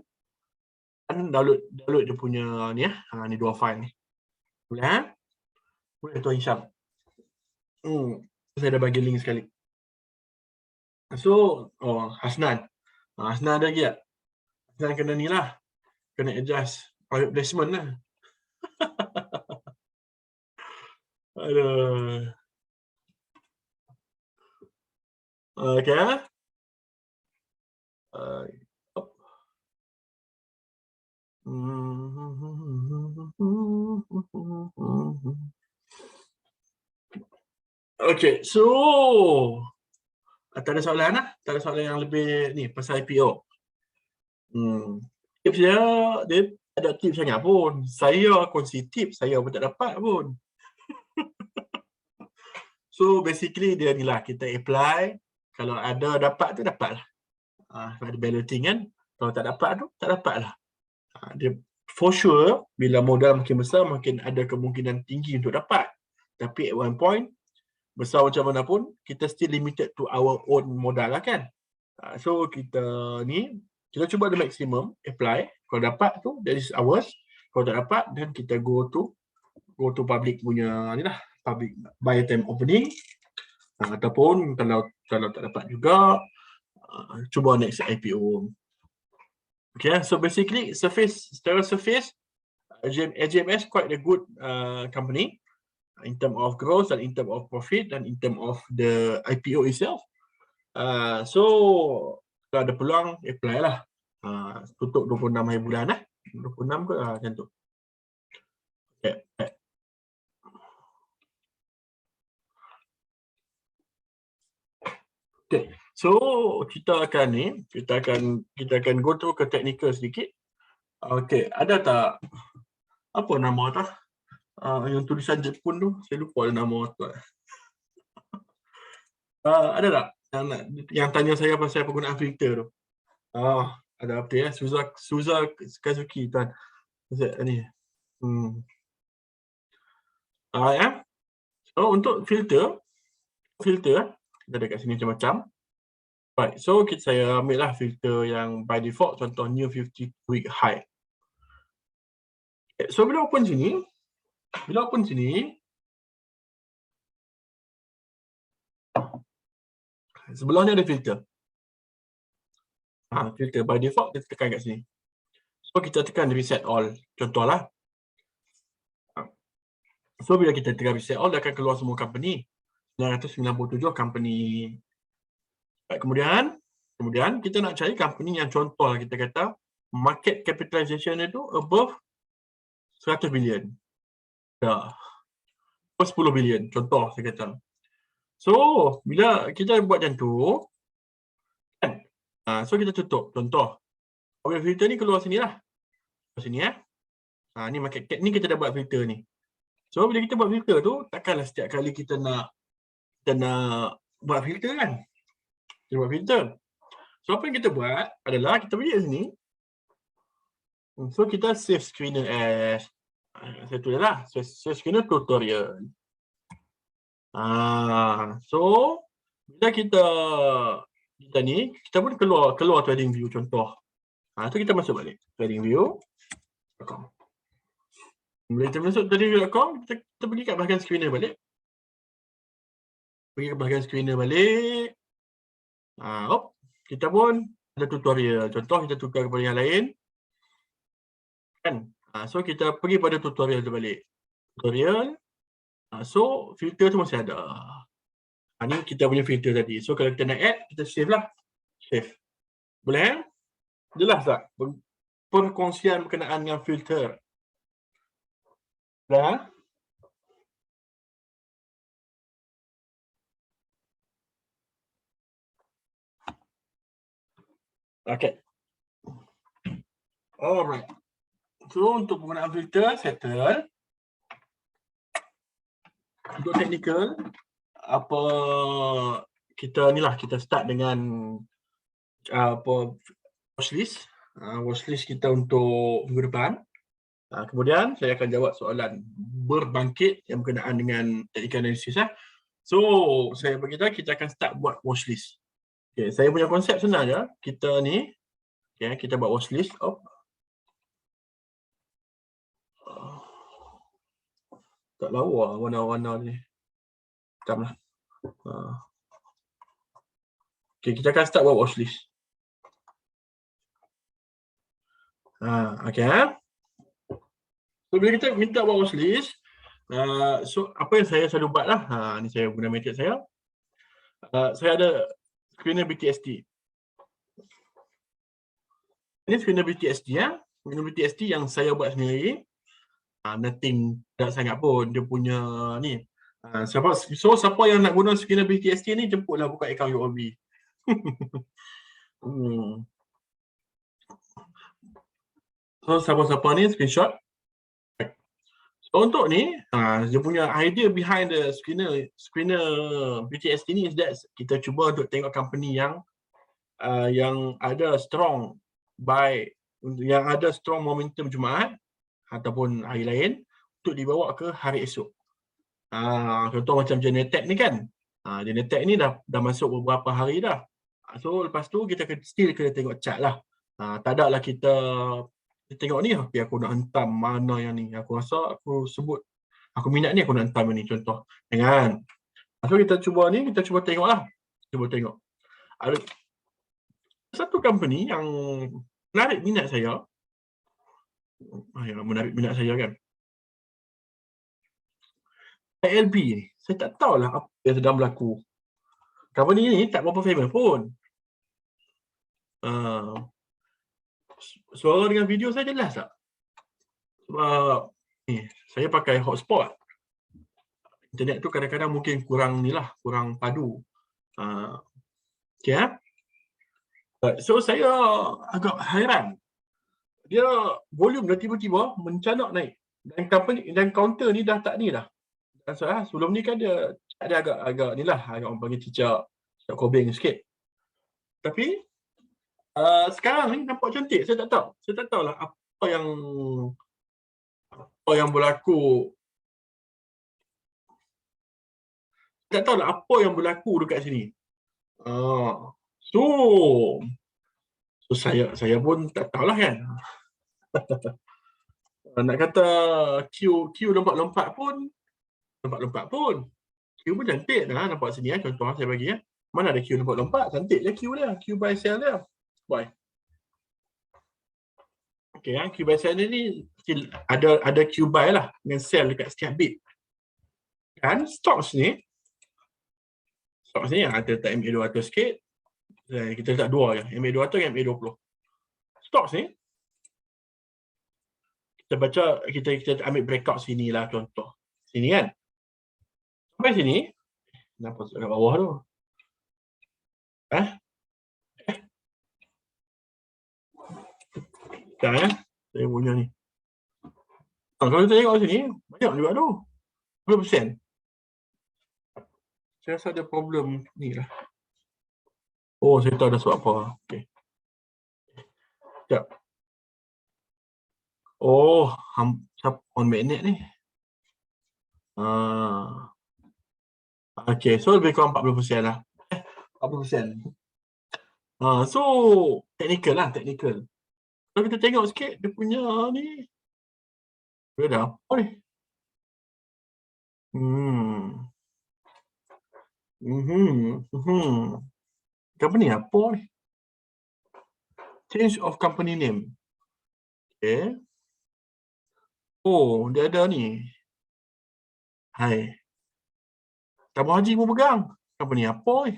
Dan download dia punya ni ni dua file ni. Boleh Boleh Tuan Hisham. Saya dah bagi link sekali. So, Hasnan. Hasnan ada lagi tak? Hasnan kena ni lah. Kena adjust private placement lah. Aduh. Okay. Okay, so tak ada soalan lah. Tak ada soalan yang lebih ni pasal IPO. Tips dia ada tips sangat pun. Saya kongsi tips, saya pun tak dapat pun. So basically dia ni lah, kita apply. Kalau ada dapat tu dapat lah. Ada balloting kan. Kalau tak dapat tu tak dapat lah. Dia for sure bila modal makin besar makin ada kemungkinan tinggi untuk dapat. Tapi at one point besar macam mana pun kita still limited to our own modal lah kan. So kita ni kita cuba the maximum apply. Kalau dapat tu that is ours. Kalau tak dapat then kita go to public punya ni lah, public buy time opening. Ataupun kalau tak dapat juga cuba next IPO. Okay, so basically secara surface AGMS quite a good company in term of growth and in term of profit and in term of the IPO itself. So kalau ada peluang apply lah. Tutup 26 hari bulan lah. 26 ke macam tu. Okay. So kita akan go through ke technical sedikit. Okay, ada tak apa nama tu? Yang tulisan Jepun tu, saya lupa ada nama tu. Ada tak yang tanya saya pasal penggunaan filter tu? Ada apa ya? Suza Kazuki tuan. Ni. Ya. So untuk filter kita ada kat sini macam-macam. Right, so saya ambil lah filter yang by default, contoh new 50 week high. Okay, so bila open sini, sebelah ni ada filter. Filter by default kita tekan kat sini. So kita tekan reset all, contohlah. So bila kita tekan reset all, dia akan keluar semua company. 997 company. Kemudian kita nak cari company yang contoh kita kata market capitalization itu above 100 billion. Dah. 10 billion contoh saya kata. So bila kita buat macam tu kan. So kita tutup contoh. Objek filter ni keluar sini lah. Keluar sini ni market cap ni kita dah buat filter ni. So bila kita buat filter tu takkanlah setiap kali kita nak buat filter kan. Kita buat filter. So apa yang kita buat adalah kita pergi kat sini. So kita save screener as saya tulis lah, save screener tutorial. So bila kita ni kita pun keluar trading view contoh. So kita masuk balik trading view.com. Bila kita masuk tradingview.com, kita pergi kat bahagian screener balik. Kita pun ada tutorial. Contoh kita tukar kepada yang lain. Kan? So kita pergi pada tutorial tu balik. Tutorial. So filter tu masih ada. Ni kita punya filter tadi. So kalau kita nak add, kita save lah. Save. Boleh? Jelas tak? Perkongsian berkenaan dengan filter. Dah? Okay. Alright. So untuk penggunaan filter, settle. Untuk technical, kita start dengan watchlist. Watchlist kita untuk minggu depan. Kemudian saya akan jawab soalan berbangkit yang berkenaan dengan technical analysis. So saya berkata kita akan start buat watchlist. Okay, saya punya konsep senang je. Kita ni, kita buat watchlist. Tak lawa warna-warna ni. Sekejaplah. Okay, kita akan start buat watchlist. Okay. So bila kita minta buat watchlist, so apa yang saya selalu buat lah. Ni saya guna metode saya. Saya ada screener BTST. Ini screener BTST Screener BTST yang saya buat sendiri, nothing tak sangat pun dia punya ni. Siapa yang nak guna screener BTST ni, jemputlah buka akaun UOB. So siapa-siapa ni screenshot. So untuk ni, dia punya idea behind the screener BTST ni is that kita cuba untuk tengok company yang ada strong buy, yang ada strong momentum Jumaat ataupun hari lain untuk dibawa ke hari esok. Contoh macam Genetech ni kan. Genetech ni dah masuk beberapa hari dah. So lepas tu kita still kena tengok chart lah. Tak ada lah kita tengok ni, okay, aku nak hentam mana yang ni. Aku rasa aku minat ni, aku nak hentam ni, contoh. Jangan. So kita cuba tengok lah. Cuba tengok. Ada satu company yang menarik minat saya. Menarik minat saya kan. ALB ni. Saya tak tahulah apa yang sedang berlaku. Company ni tak berapa famous pun. Suara dengan video saya jelas tak? Sebab ni, saya pakai hotspot. Internet tu kadang-kadang mungkin kurang padu. Okay. So saya agak hairan. Dia volume dah tiba-tiba mencanak naik. Dan counter ni dah tak ni dah. Sebelum ni kan dia agak ni lah, agak orang panggil cicak kobeng sikit. Tapi sekarang ni nampak cantik. Saya tak tahu lah apa yang berlaku. Tak tahu lah apa yang berlaku dekat sini. So saya pun tak tahulah kan. Nak kata Q lompat-lompat pun. Q pun cantik lah, nampak sini contoh saya bagi Mana ada Q lompat-lompat, cantik je Q dia, Q buy sell dia. Buy. Okay, Q buy sell ni still ada Q buy lah dengan sell dekat setiap bit. Kan stocks ni ada letak MA200 sikit. Kita letak dua je, MA200 dan MA20. Stocks ni kita baca, kita ambil breakout sini lah contoh. Sini kan. Sampai sini, kenapa kat bawah tu? Sekejap saya punya ni. Kalau kita tengok sini, banyak juga tu. 10%. Saya rasa ada problem ni lah. Oh, saya tahu dah sebab apa. Okay. Sekejap. Oh, on magnet ni. Okay, so lebih kurang 40% lah. 40%. So, technical lah, technical. Kalau kita tengok sikit, dia punya ni. Dia dah apa ni? Company apa ni? Change of company name. Okay. Oh, dia ada ni. Hai. Tabung Haji pun pegang. Company apa ni?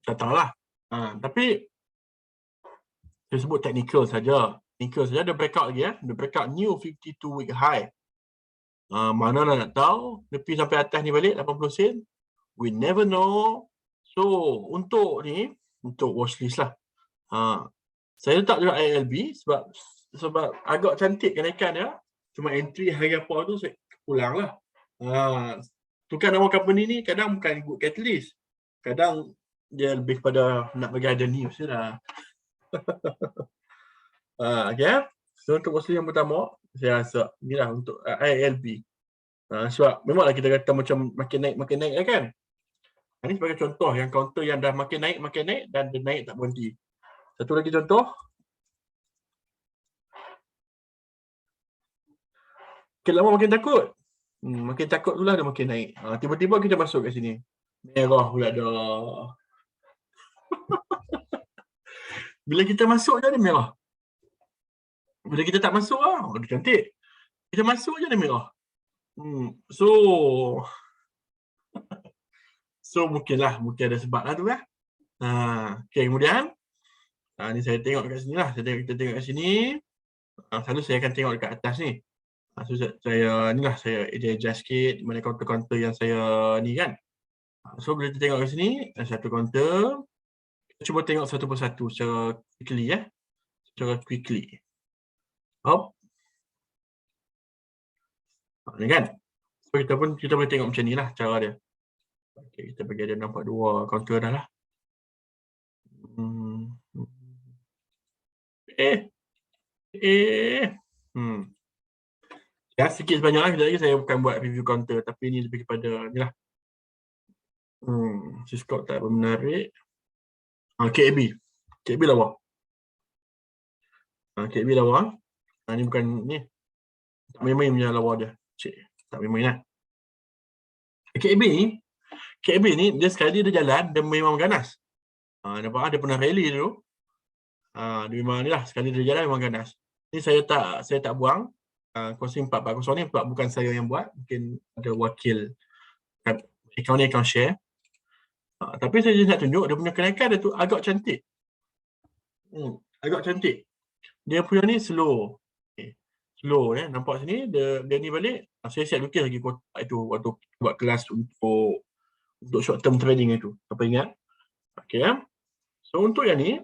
Tak tahulah. Tapi saya sebut technical saja. Dia breakout lagi Dia breakout new 52-week high. Mana nak tahu, dia pergi sampai atas ni balik 80 sen. We never know. So, untuk watchlist lah. Saya letak juga ILB sebab agak cantik kenaikan dia. Cuma entry hari apa tu saya pulang lah. Tukar nama company ni kadang bukan good catalyst. Kadang dia lebih pada nak bagi ada news je lah. Okay. So untuk watchlist yang pertama, saya rasa ni lah untuk ILB. Sebab memanglah kita kata macam makin naik lah kan. Ini sebagai contoh yang counter yang dah makin naik dan dia naik tak berhenti. Satu lagi contoh. Makin lama makin takut. Makin takut tu lah dia makin naik. Tiba-tiba kita masuk kat sini. Merah pula dah. Bila kita masuk je dia merah. Bila kita tak masuk dia cantik. Kita masuk je dia merah. So mungkin ada sebab lah tu lah. Okay, kemudian ni saya tengok kat sini lah. Kita tengok kat sini. Selalu saya akan tengok dekat atas ni. So saya ni lah, saya adjust sikit mana counter-counter yang saya ni kan. So bila kita tengok kat sini, satu counter. Kita cuba tengok satu persatu secara quickly ya. Secara quickly. Hop. Ni kan. So kita boleh tengok macam ni lah cara dia. Okay, kita bagi dia nampak dua counter dah lah. Ya, sikit sebanyak lah. Kejap lagi saya bukan buat review counter, tapi ni lebih kepada ni lah. Syscall tak menarik. KAB. KAB lawa. KAB lawa. Ni bukan ni. Tak main-main punya lawa dia. Cik, tak main-main lah. KAB ni dia sekali dia jalan, dia memang ganas. Nampak dia pernah rally dulu. Dia memang ni lah, sekali dia jalan memang ganas. Ni saya tak buang. Kursi 440 ni sebab bukan saya yang buat. Mungkin ada wakil akaun ni akaun share. Tapi saya nak tunjuk dia punya kenaikan dia tu agak cantik. Agak cantik. Dia punya ni slow. Slow nampak sini dia ni balik. Saya siap lukis lagi kotak itu waktu buat kelas untuk short term trading itu. Apa ingat? Okey ya. So untuk yang ni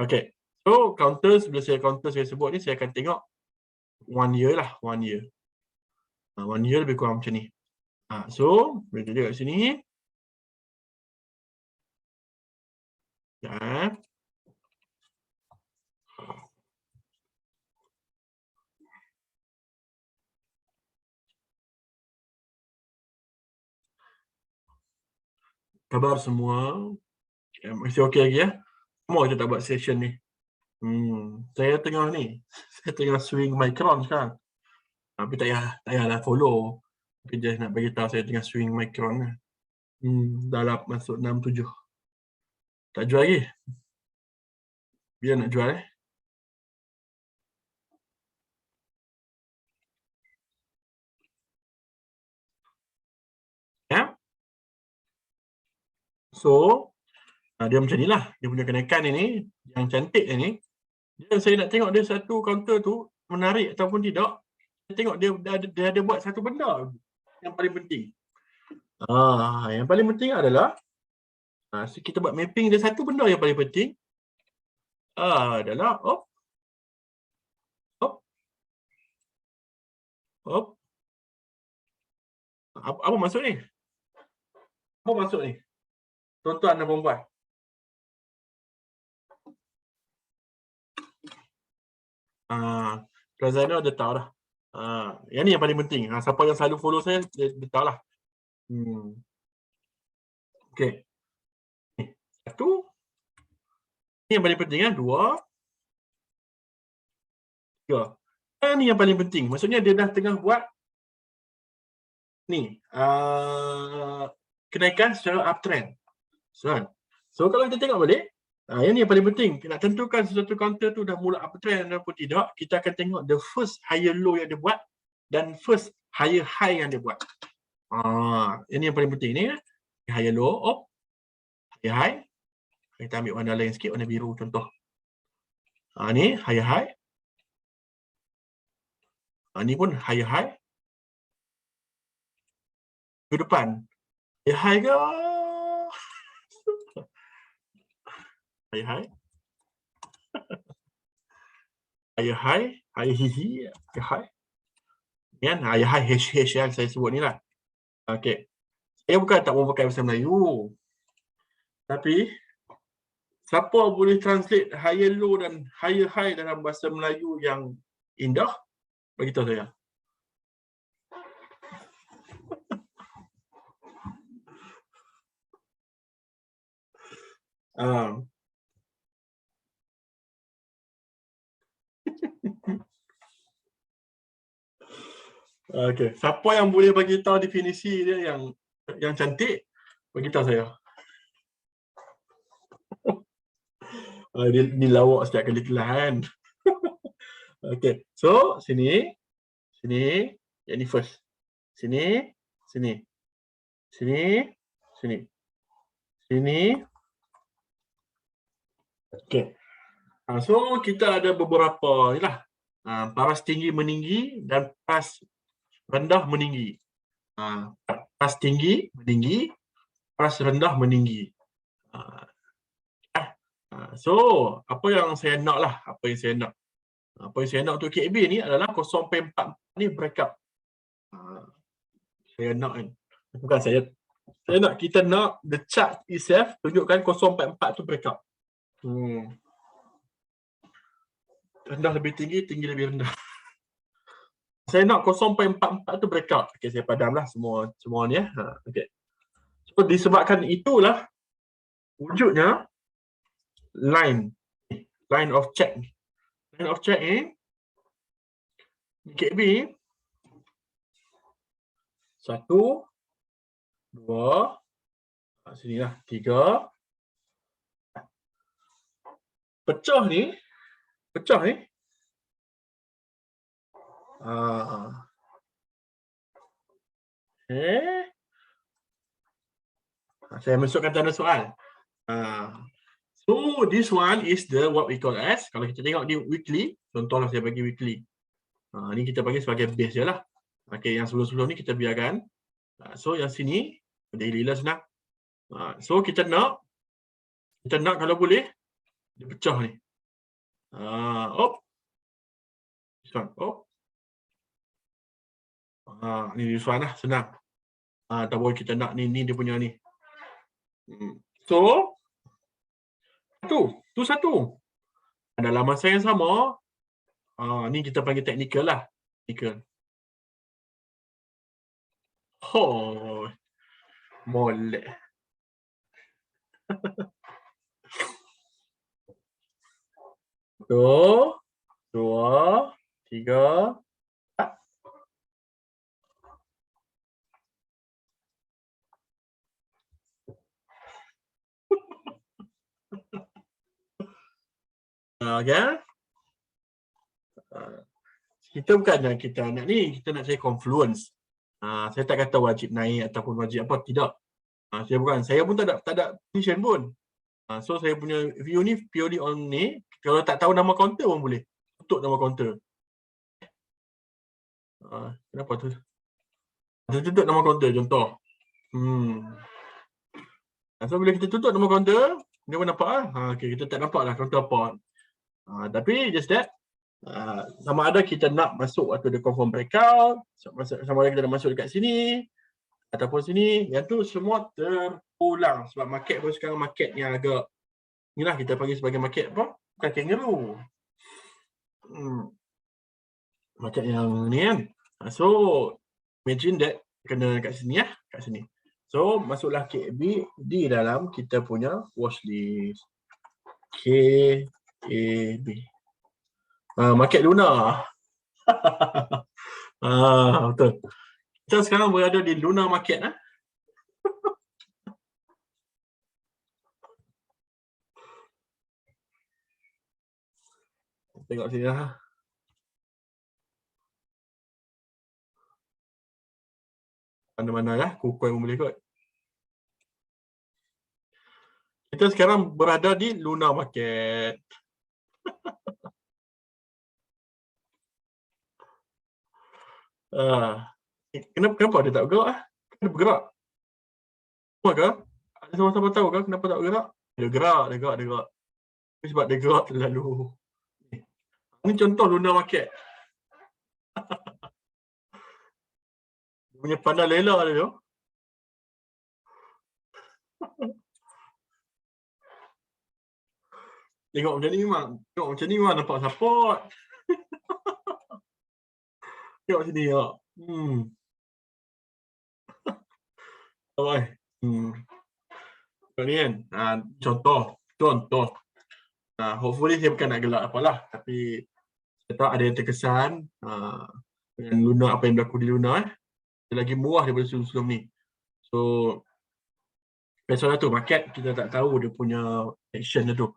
okey. So counter saya sebut ni saya akan tengok 1 year lah, 1 year. 1 year lebih kurang macam ni. So bila kita tengok sini ya. Khabar semua. Masih okey lagi ya. Mau kita tak buat session ni. Saya tengah ni. Saya tengah swing micron sekarang. Tapi tak payahlah follow. Tapi just nak bagi tahu saya tengah swing micron lah. Dah masuk 6-7. Tak jual lagi. Bila nak jual Ya. So dia macam ni lah. Dia punya kenaikan ini yang cantik ni. Saya nak tengok dia satu counter tu menarik ataupun tidak. Saya tengok dia ada buat satu benda yang paling penting. Yang paling penting adalah kita buat mapping dia satu benda yang paling penting adalah apa maksud ni? Apa maksud ni? Tuan-tuan dan puan-puan. Tuan Zainal dia tahu dah. Yang ni yang paling penting. Siapa yang selalu follow saya, dia tahu lah. Okay. Satu. Ni yang paling penting kan. 2. 3. Ni yang paling penting. Maksudnya dia dah tengah buat ni. Kenaikan secara uptrend. So kalau kita tengok balik, yang ni yang paling penting. Nak tentukan sesuatu counter tu dah mula uptrend ataupun tidak, kita akan tengok the first higher low yang dia buat dan first higher high yang dia buat. Ini yang paling penting ni. Higher low, higher high. Kita ambil warna lain sikit, warna biru contoh. Ni higher high. Ni pun higher high. Ke depan. Higher high ke? Higher high. Higher high. Higher hihi. Higher high. Kan? Higher high HH yang saya sebut ni lah. Okay. Saya bukan tak mau pakai bahasa Melayu. Tapi siapa boleh translate higher low dan higher high dalam bahasa Melayu yang indah? Bagi tahu saya. Okay. Siapa yang boleh bagi tahu definisi dia yang cantik? Bagi tahu saya. Ni lawak setiap kali kelas kan. Okay. So, sini Sini, yang ni first. Sini, sini. Sini, sini. Sini. Okey. So kita ada beberapa ni lah. Paras tinggi meninggi dan paras rendah meninggi. Paras tinggi meninggi, paras rendah meninggi. So, apa yang saya nak lah, apa yang saya nak untuk KB ni adalah 0.4 ni breakup. Saya nak kan. Bukan saya nak, kita nak the chart itself tunjukkan 0.4 tu breakup. Rendah lebih tinggi, tinggi lebih rendah. Saya nak 0.44 tu breakup. Okey, saya padamlah semua ni ya. Okey. So disebabkan itulah wujudnya line of check. Line of check ni KB 1 2 sini lah 3 pecah ni saya masukkan tanda soal. So this one is the what we call as, kalau kita tengok di weekly, contohlah saya bagi weekly. Ni kita bagi sebagai base je lah. Okey, yang sebelum-sebelum ni kita biarkan. So yang sini daily lah senang. So kita nak kalau boleh dia pecah ni. Ni this one lah senang. Ataupun kita nak ni dia punya ni. So tu satu. Dalam masa yang sama, ni kita panggil technical lah. Technical. Molek. Satu, dua, tiga, okay. Kita bukannya kita nak ni, kita nak cari confluence. Saya tak kata wajib naik ataupun wajib apa, tidak. Saya pun tak ada position pun. So saya punya view ni purely on ni, kalau tak tahu nama counter pun boleh tutup nama counter. Kenapa tu? Tutup nama counter contoh. So bila kita tutup nama counter, dia pun nampak lah. Okay, kita tak nampak lah counter apa. Tapi just that, sama ada kita nak masuk atau dia confirm breakout, sama ada kita nak masuk dekat sini ataupun sini, yang tu semua terulang sebab market pun sekarang market yang agak inilah kita panggil sebagai market apa? Bukan kangaroo. Market yang ni kan. So imagine that kena dekat sini ya, kat sini. So masuklah KB di dalam kita punya watchlist. KB. Market Luna. Betul. Kita sekarang berada di Luna Market. Tengok sini lah. Mana-mana lah, kukui pun boleh kot. Kita sekarang berada di Luna Market. Kenapa dia tak bergerak? Dia bergerak. Semua ke? Ada sama-sama tahu ke kenapa tak bergerak? Dia gerak. Sebab dia gerak terlalu. Ini contoh Luna Market. Dia punya pandang lela dia tu. Tengok macam ni memang nampak support. Tengok sini ya. Ni kan. Contoh. Hopefully saya bukan nak gelak apalah, tapi saya tahu ada yang terkesan dengan Luna, apa yang berlaku di Luna dia lagi murah daripada sebelum ni. So pasal tu market kita tak tahu dia punya action dia tu.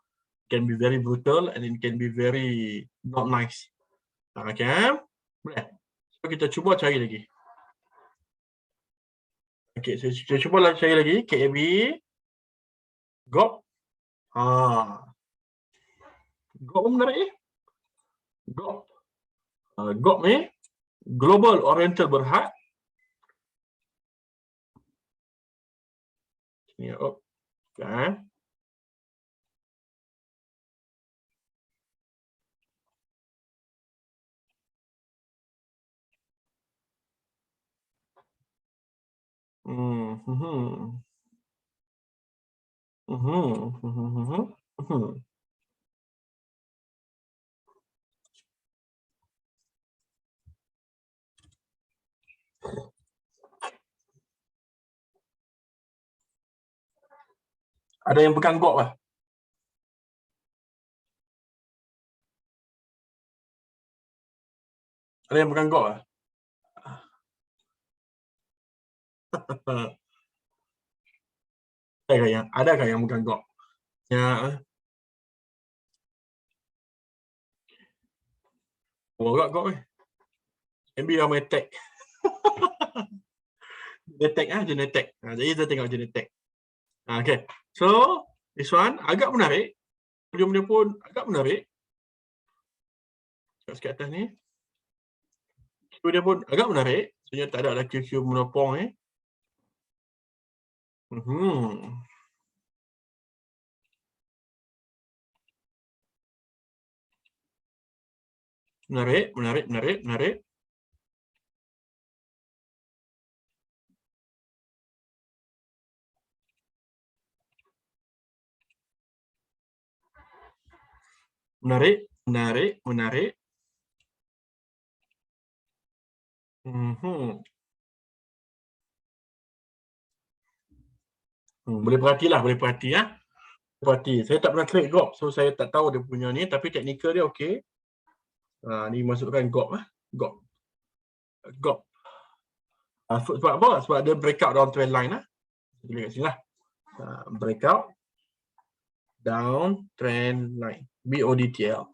Can be very brutal and it can be very not nice. Okay. Boleh. So kita cuba cari lagi. Okey, saya cuba cari lagi. KAB. GOP. GOP pun menarik. GOP. GOP ni Global Oriental Berhad. Ni kan. Ada yang pegang GOP lah. Ada yang pegang GOP lah. Adakah yang pegang GOP? Ya. GOP ni. MB ramai tag. Genetek. Jadi kita tengok genetek. Okay. So, this one agak menarik. Hujung dia pun agak menarik. Kat atas ni. Q dia pun agak menarik. Sebenarnya tak ada QQ menopong ni. Menarik. Boleh perhati ya. Perhati. Saya tak pernah trade GOP, so saya tak tahu dia punya ni, tapi teknikal dia okey. Ni masukkan GOP lah. GOP. Sebab apa? Sebab dia breakout down trend line lah. Boleh kat sini lah. Breakout down trend line. BODTL.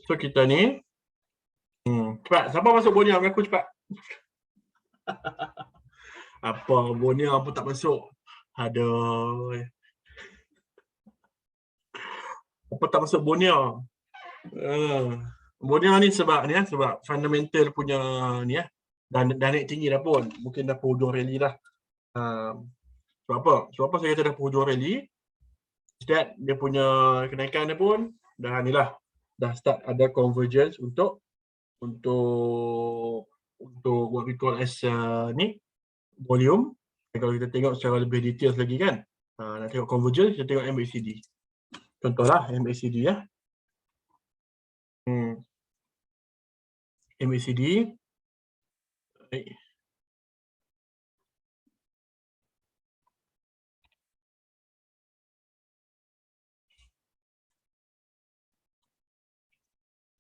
So kita ni cepat. Siapa masuk Bonia? Mengaku cepat. Apa Bonia pun tak masuk. Aduh. Apa tak masuk Bonia? Bonia ni sebab fundamental punya ni ya. Dan naik tinggi dah pun. Mungkin dah hujung rally dah. Sebab apa? Sebab apa saya kata dah hujung rally? Stat dia punya kenaikan dia pun dah ni lah. Dah start ada convergence untuk what we call as ni volume. Kalau kita tengok secara lebih details lagi kan. Nak tengok convergence, kita tengok MACD. Contohlah MACD ya. MACD.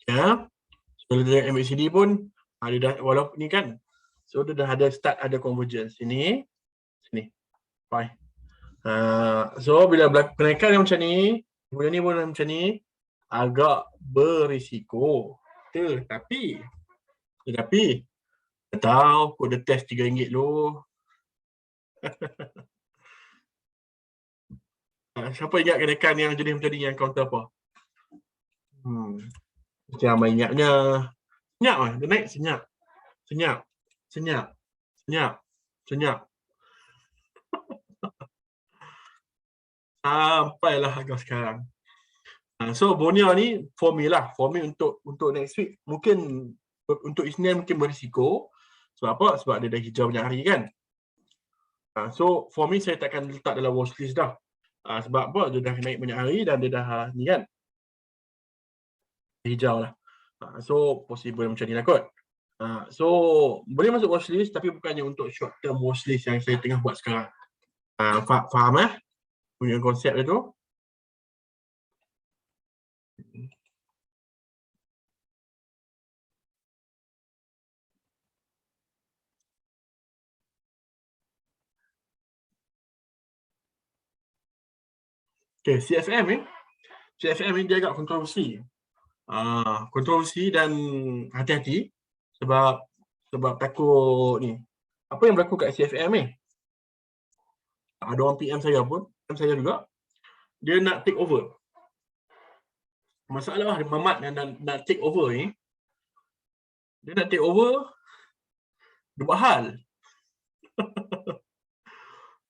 Ya. Kalau kita tengok MACD pun dia dah walaupun ni kan. So dia dah ada start ada convergence. Sini. Fine. So bila kenaikan yang macam ni, kemudian ni pun macam ni, agak berisiko. Tetapi tahu kod test RM3 lu. Siapa ingat kenaikan yang jenis macam ni yang counter apa? Mesti ramai ingatnya. Senyap lah. Dia naik senyap. Sampailah agak sekarang. So Bonia ni for me untuk next week mungkin untuk Isnin mungkin berisiko. Sebab apa? Sebab dia dah hijau banyak hari kan. So for me saya takkan letak dalam watchlist dah. Sebab apa? Dia dah naik banyak hari dan dia dah ni kan. Hijau lah. So possible macam ni lah kot. So boleh masuk watchlist tapi bukannya untuk short term watchlist yang saya tengah buat sekarang. Faham punya konsep dia tu? Okay, CFM ni. CFM ni dia agak kontroversi. Kontroversi dan hati-hati sebab takut ni. Apa yang berlaku kat CFM ni? Ada orang PM saya juga, dia nak take over. Masalah Mamat nak take over ni, dia nak take over, dia buat hal.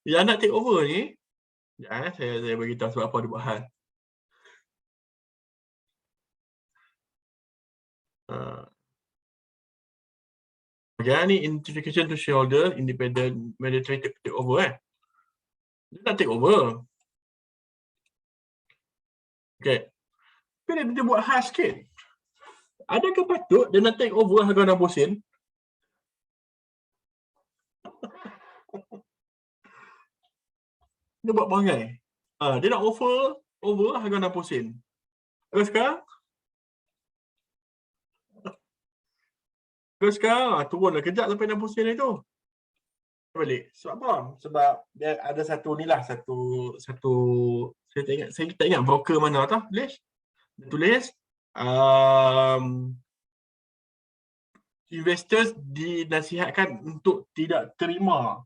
Yang nak take over ni, saya beritahu sebab apa dia buat hal. Yang ni identification to shareholder, independent mandatory take over Dia nak take over. Okay. Tapi dia buat hal sikit. Adakah patut dia nak take over harga 60 sen? Dia buat perangai. Dia nak over harga 60 sen. Terus sekarang turunlah kejap sampai 60 sen itu. Balik. Sebab apa? Sebab dia ada satu saya tak ingat broker mana tau tulis. Dia tulis investors dinasihatkan untuk tidak terima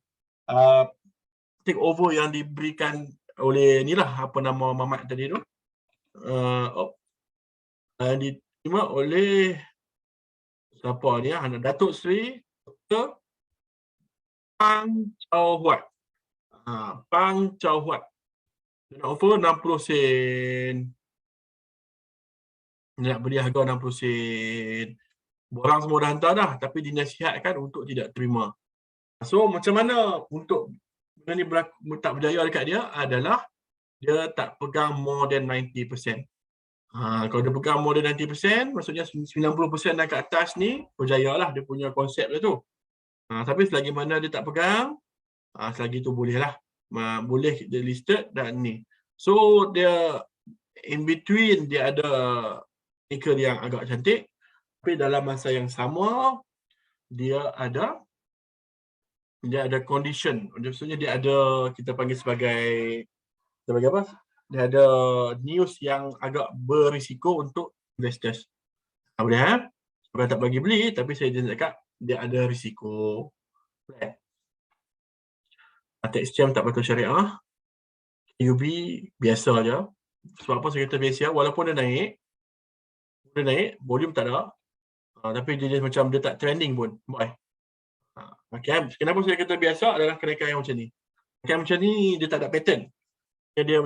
take over yang diberikan oleh apa nama Mamat tadi tu. Diterima oleh siapa ni? Datuk Seri Dr. Pang Chow Huat. Pang Chow Huat. Dia nak offer 60 sen. Dia nak beli harga 60 sen. Borang semua dah hantar dah, tapi dinasihatkan untuk tidak terima. So macam mana untuk benda ni tak berjaya dekat dia adalah dia tak pegang more than 90%. Kalau dia pegang more than 90%, maksudnya 90% dan ke atas ni berjaya lah dia punya konsep dia tu. Tapi selagi mana dia tak pegang, selagi tu boleh lah. Boleh dia listed dan ni. So dia in between dia ada nickel yang agak cantik, tapi dalam masa yang sama dia ada condition. Maksudnya dia ada, kita panggil sebagai apa? Dia ada news yang agak berisiko untuk investors. Boleh bukan tak bagi beli, tapi saya cakap dia ada risiko. Tax jam tak patuh syariah. UB biasa je. Sebab apa saya kata biasa, walaupun dia naik, volume tak ada. Tapi dia macam dia tak trending pun. Okay. Kenapa saya kata biasa adalah kenaikan yang macam ni. Kenaikan macam ni dia tak ada pattern. Dia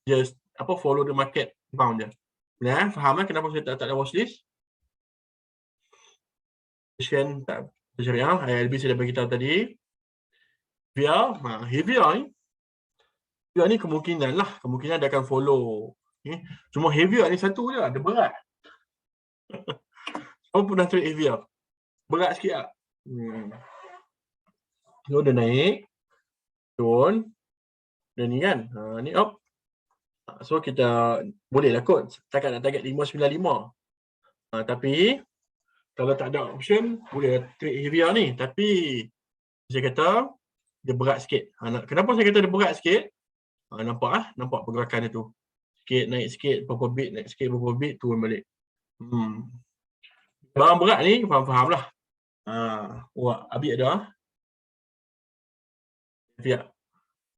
just follow the market bound je. Faham kan kenapa saya tak ada watchlist? Passion tak syariah, ILB saya dah bagi tahu tadi. Heavier ni kemungkinan dia akan follow. Cuma heavier ni satu je, dia berat. Apa pernah trade heavier? Berat sikit tak? So dia naik, turun, dan ni kan, ni up. So kita boleh lah kot, takkan nak target 595. Tapi kalau tak ada option, boleh trade heavier ni. Tapi saya kata dia berat sikit. Kenapa saya kata dia berat sikit? Nampak pergerakan dia tu. Sikit naik sikit, berapa bit, naik sikit, berapa bit, turun balik. Barang berat ni, faham lah. Habis ada.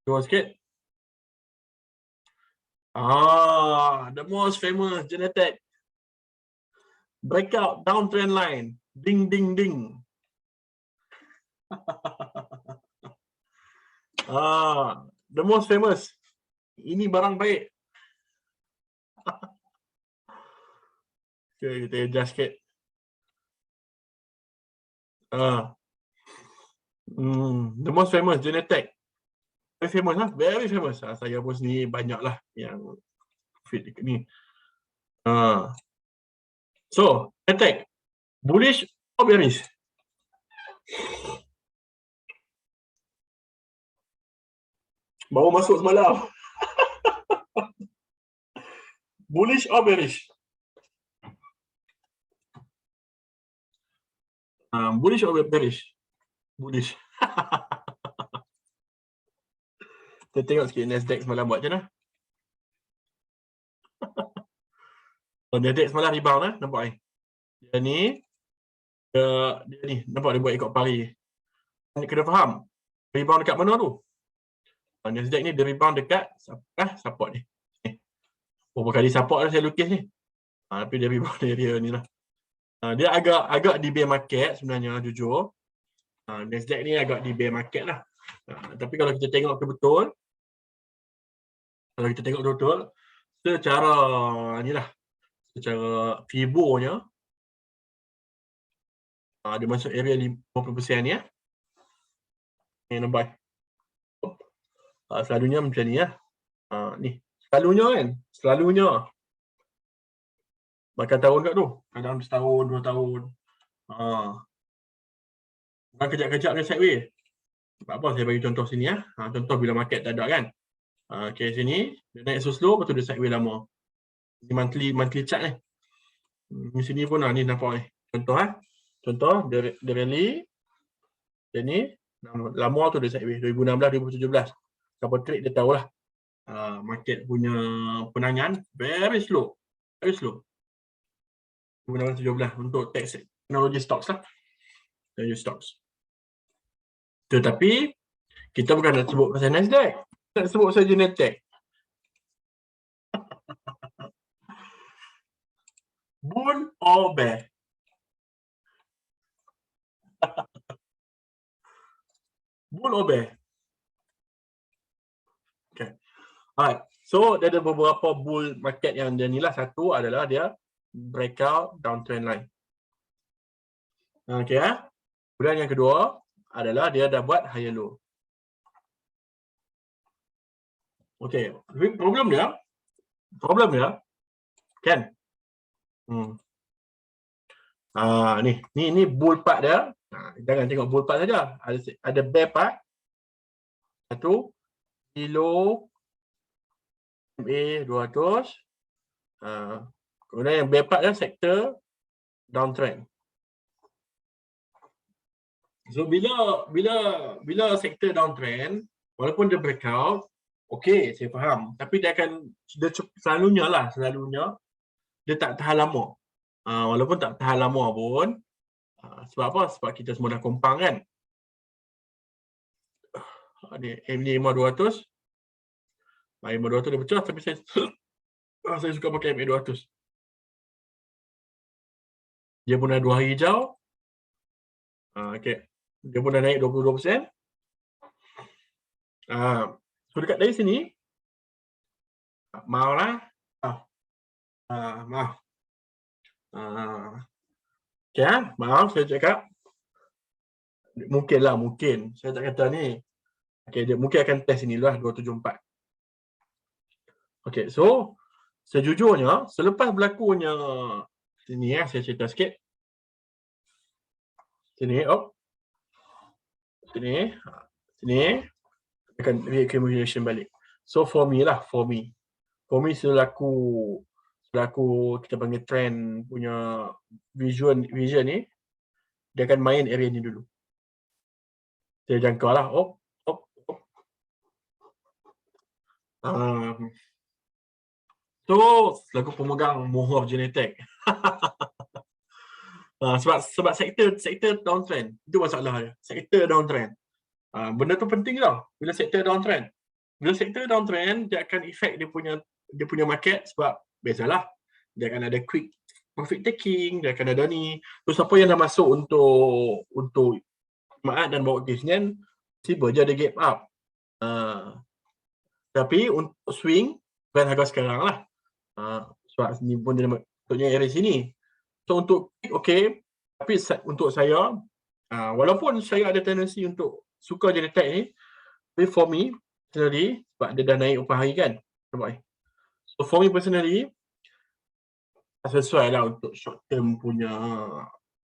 Turun sikit. The most famous Genetec. Breakout downtrend line. Ding, ding, ding. The most famous. Ini barang baik. Okay, kita adjust sikit. The most famous Genetec. Very famous lah, very famous. Saya pun sendiri banyak lah yang fit dekat ni. So, Genetec, bullish or bearish? Baru masuk semalam. Bullish or bearish? Bullish or bearish? Bullish. Kita tengok sikit Nasdaq semalam buat macam mana. Nasdaq semalam rebound nampak ni. Dia ni dia ni nampak dia buat ikut pari. Kena faham rebound dekat mana tu. Nasdaq ni dia rebound dekat support ni. Berapa kali support dah saya lukis ni. Tapi dia rebound area ni lah. Dia agak di bear market sebenarnya, jujur. Nasdaq ni agak di bear market lah. Tapi kalau kita tengok betul, secara ni lah, secara Fibo-nya, dia masuk area 50% ni ya. Ni nampak. Selalunya macam ni ya. Ni. Selalunya. Makan tahun kat tu. Kadang setahun, 2 tahun. Bukan kejap-kejap dia sideways. Sebab apa saya bagi contoh sini ya. Contoh bila market tak ada kan. Okay, sini dia naik slow, lepas tu dia sideways lama. Ini monthly chart ni. Di sini pun ni nampak ni. Contoh dia rally. Dia ni lama tu dia sideways 2016 2017. Siapa trade dia tahulah. Market punya penangan very slow. 2017 untuk teknologi stocks lah. Teknologi stocks. Tetapi kita bukan nak sebut pasal Nasdaq. Nak sebut saja Nasdaq. Bull or bear? Bull or bear? Okay. Alright. So, dia ada beberapa bull market yang dia ni lah. Satu adalah dia breakout downtrend line. Okay. Kemudian yang kedua adalah dia dah buat higher low. Okay. Problem dia kan? Ni bull part dia. Jangan tengok bull part saja. Ada bear part. Satu below MA 200. Kemudian yang bear part dia sektor downtrend. So bila sektor downtrend, walaupun dia breakout, okey, saya faham. Tapi dia selalunya dia tak tahan lama. Walaupun tak tahan lama pun, sebab apa? Sebab kita semua dah kompang kan. Ada MA 200. MA 200 dia pecah, tapi saya suka pakai MA 200. Dia pun ada 2 hari hijau. Okey. Dia pun dah naik 22%. So dekat dari sini, maaf. Okay, maaf saya cakap. Mungkin. Saya tak kata ni. Okay, dia mungkin akan test sini lah 274. Okay, so sejujurnya selepas berlakunya sini saya cerita sikit. Sini akan reaccumulation balik. So for me selaku kita panggil trend punya vision ni, dia akan main area ni dulu. Saya jangka lah. So selaku pemegang Mohov Genetek. Sebab sektor downtrend, itu masalah dia. Sektor downtrend. Benda tu penting tau. Bila sektor downtrend, dia akan effect dia punya market sebab biasalah dia akan ada quick profit taking, dia akan ada ni. So siapa yang dah masuk untuk maat dan bawa kisnen, tiba je ada gap up. Tapi untuk swing bukan harga sekarang lah. Sebab ni pun dia maksudnya area sini. So untuk okay, tapi untuk saya, walaupun saya ada tendensi untuk suka Genetek ni, tapi for me personally, sebab dia dah naik upah hari kan, nampak ni. So for me personally, tak sesuai lah untuk short term punya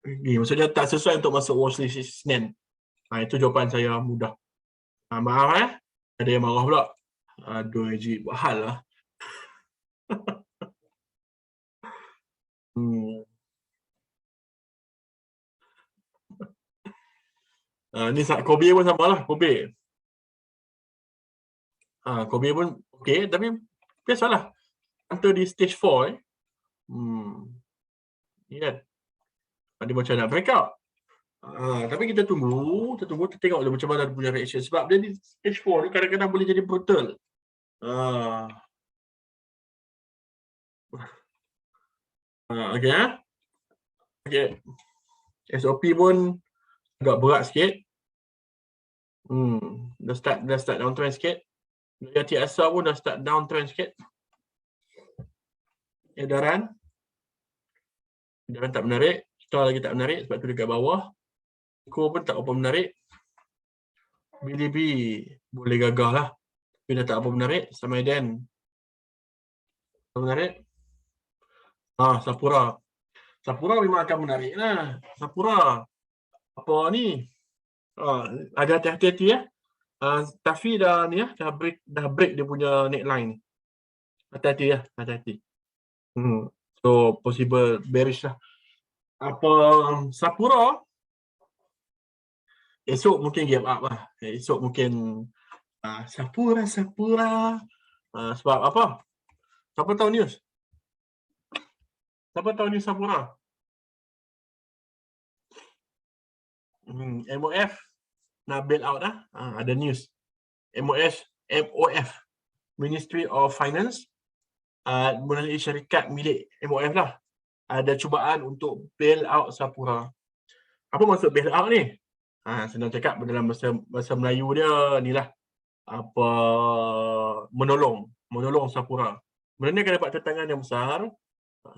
ni. Maksudnya tak sesuai untuk masuk watchlist Senin. Itu jawapan saya mudah. Maaf ada yang marah pula. Aduh Haji, buat hal lah. Ni Kobe pun sama lah. Kobe pun okey, tapi biasalah. Hunter di stage 4 Ni kan. Dia macam nak break out. Tapi kita tunggu, kita tengok dia macam mana dia punya reaction. Sebab dia di stage 4 ni kadang-kadang boleh jadi brutal. Okay. Okay. SOP pun agak berat sikit. Dah start downtrend sikit. Nilai asal pun dah start downtrend sikit. Edaran tak menarik. Kita lagi tak menarik sebab tu dekat bawah. Eko pun tak apa menarik. BDB boleh gagah lah. Tapi dah tak apa menarik. Samaiden tak menarik. Sapura. Sapura memang akan menarik lah. Sapura. Apa ni? Ada hati-hati ya. Tafi dah ni ya. Dah break dia punya neckline. Hati-hati ya. Hati-hati. So possible bearish lah. Sapura esok mungkin give up lah. Esok mungkin Sapura. Sebab apa? Siapa tahu news? Siapa tahu news Sapura? MOF nak bail out lah. Ada news. MOF Ministry of Finance melalui syarikat milik MOF lah. Ada cubaan untuk bail out Sapura. Apa maksud bail out ni? Senang cakap dalam bahasa Melayu dia ni lah. Menolong Sapura. Benda ni akan dapat tantangan yang besar.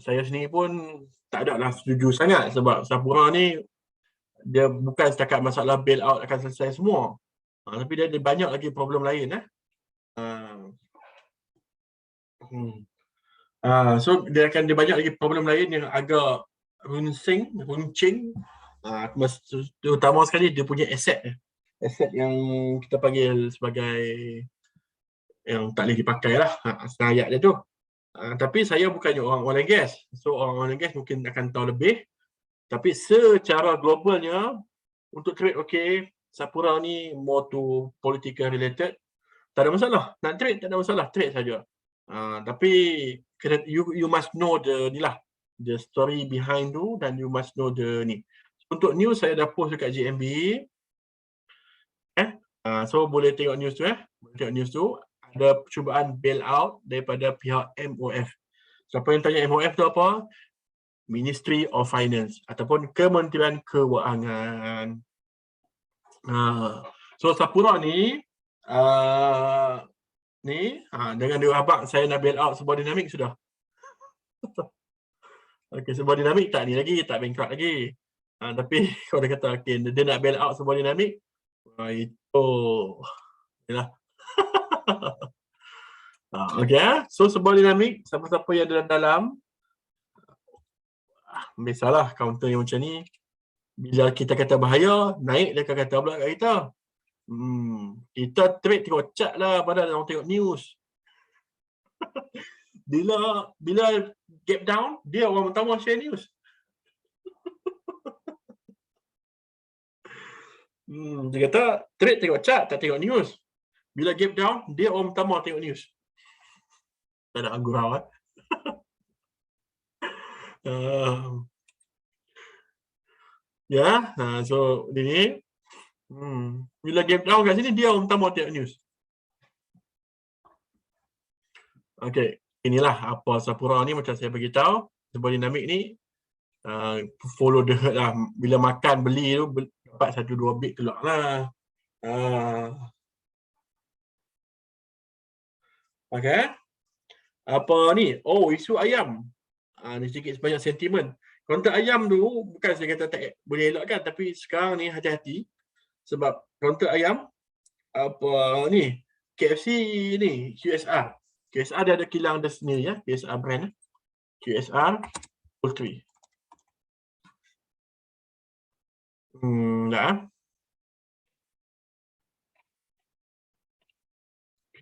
Saya sendiri pun tak ada lah setuju sangat sebab Sapura ni dia bukan setakat masalah bail out akan selesai semua. Tapi dia ada banyak lagi problem lain. So dia banyak lagi problem lain yang agak runcing. Terutama sekali dia punya aset yang kita panggil sebagai yang tak boleh dipakai lah. Ayat dia tu. Tapi saya bukannya orang oil and gas. So orang oil and gas mungkin akan tahu lebih. Tapi secara globalnya untuk trade Sapura ni more to political related. Tak ada masalah. Nak trade tak ada masalah. Trade saja. Tapi you must know the story behind tu dan you must know the ni. Untuk news saya dah post dekat JMB. So boleh tengok news tu Boleh tengok news tu. Ada percubaan bail out daripada pihak MOF. Siapa yang tanya MOF tu apa? Ministry of Finance ataupun Kementerian Kewangan. So Sapura ni dengan dia abang saya nak bail out sebuah dinamik sudah. Sebuah dinamik tak ni lagi, tak bankrupt lagi. Tapi kalau dia kata dia nak bail out sebuah dinamik, itu yalah. So sebuah dinamik, siapa-siapa yang ada dalam biasalah counter yang macam ni. Bila kita kata bahaya, naik dia akan kata pula kat kita. Kita trade tengok chart lah padahal orang tengok news. Bila gap down, dia orang pertama share news. Dia kata trade tengok chart, tak tengok news. Bila gap down, dia orang pertama tengok news. Tak ada gurau so ini bila gap down kat sini dia orang pertama tengok news. Inilah apa Sapura ni macam saya beritahu. Sebuah dinamik ni follow the herd lah. Bila makan beli tu dapat 1-2 bit keluar lah. Apa ni? Isu ayam. Ni sikit sebanyak sentimen. Konten ayam tu bukan saya kata tak boleh elakkan, tapi sekarang ni hati-hati sebab konten ayam ni KFC ni QSR dia ada kilang dia sendiri QSR brand QSR Poultry.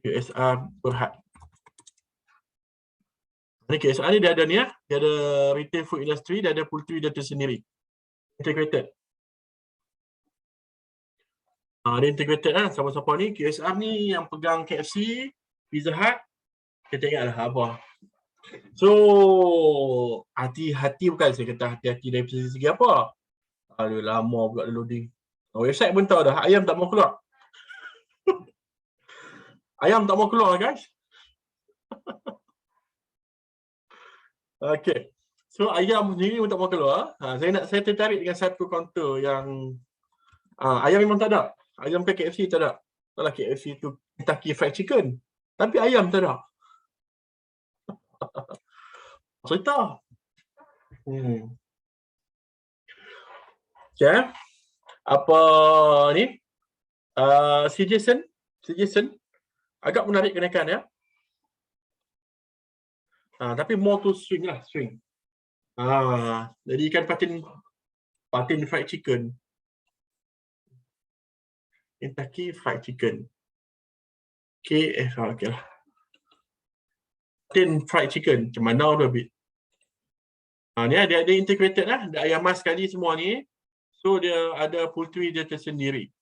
QSR Berhad. Ni KSR ni dia ada dia ada retail food industry, dia ada poultry dia tersendiri. Integrated. Dia integrated lah. Siapa-siapa ni, QSR ni yang pegang KFC, Pizza Hut, kita ingatlah apa. So, hati-hati bukan saya kata hati-hati dari segi apa. Aduh, lama pula loading. Website pun tahu dah, ayam tak mau keluar. Ayam tak mau keluar, guys. Okay. So, ayam sendiri pun tak mau keluar. Saya tertarik dengan satu kaunter yang ayam memang tak ada. Ayam ke KFC tak ada. Kalau KFC tu Kentucky Fried Chicken. Tapi ayam tak ada. Cerita. Okay. Apa ni? Si Jason agak menarik kenaikan ya. Tapi more to swing lah, swing. Jadi ikan patin fried chicken. Kentucky Fried Chicken. Okay lah. Patin fried chicken. Macam mana tu bit? Ni dia integrated lah. Ada ayam mas sekali semua ni. So dia ada poultry dia tersendiri.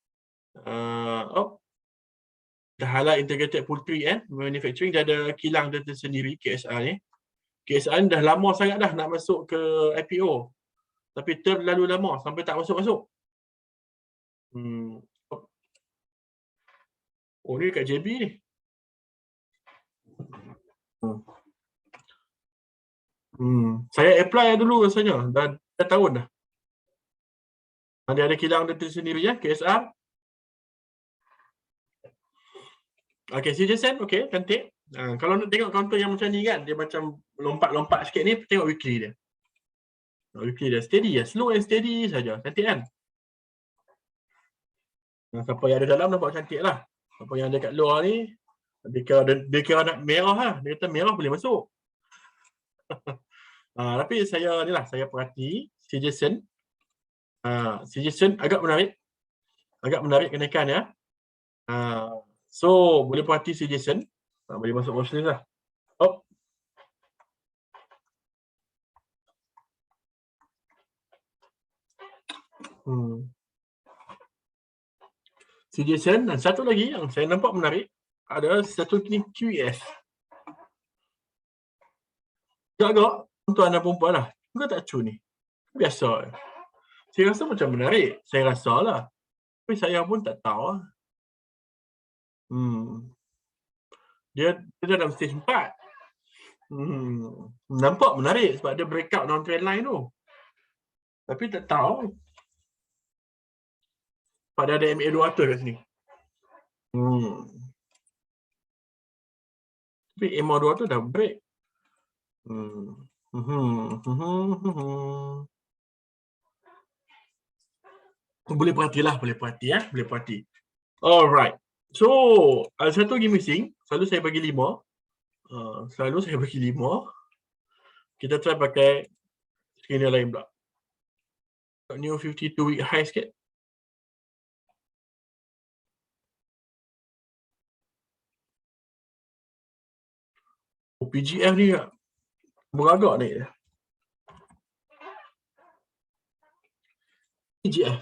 Dah halal integrated poultry manufacturing, dia ada kilang dia tersendiri, KSR ni. KSR ni dah lama sangat dah nak masuk ke IPO. Tapi terlalu lama sampai tak masuk-masuk. Oh, ni kat JB ni. Saya apply dulu rasanya. Dah tahun dah. Dia ada kilang dia tersendiri ya, KSR. Okay, si Jason, okay, cantik. Kalau nak tengok counter yang macam ni kan, dia macam lompat-lompat sikit ni, tengok weekly dia. Weekly dia steady ya, slow and steady saja. Cantik kan? Siapa yang ada dalam nampak cantik lah. Siapa yang ada kat luar ni, dia kira nak merah lah. Dia kata merah boleh masuk. Tapi saya ni lah, saya perhati si Jason. Si Jason agak menarik kenaikan ya. So boleh perhati si Jason. Boleh masuk watchlist lah. Si Jason dan satu lagi yang saya nampak menarik ada satu ni QES. Agak tuan dan perempuan lah. Juga tak cu ni. Biasa. Saya rasa macam menarik. Saya rasa lah. Tapi saya pun tak tahu lah. Dia dalam stage 4. Nampak menarik sebab dia breakout dalam trend line tu. Tapi tak tahu. Pada ada MA 200 kat sini. Tapi MA 200 dah break. Boleh perhati ya. Boleh perhati. Alright. So, ada satu lagi missing. Selalu saya bagi 5. Kita try pakai scanner lain pula. New 52 week high sikit. PGF ni beragak naik dia. PGF.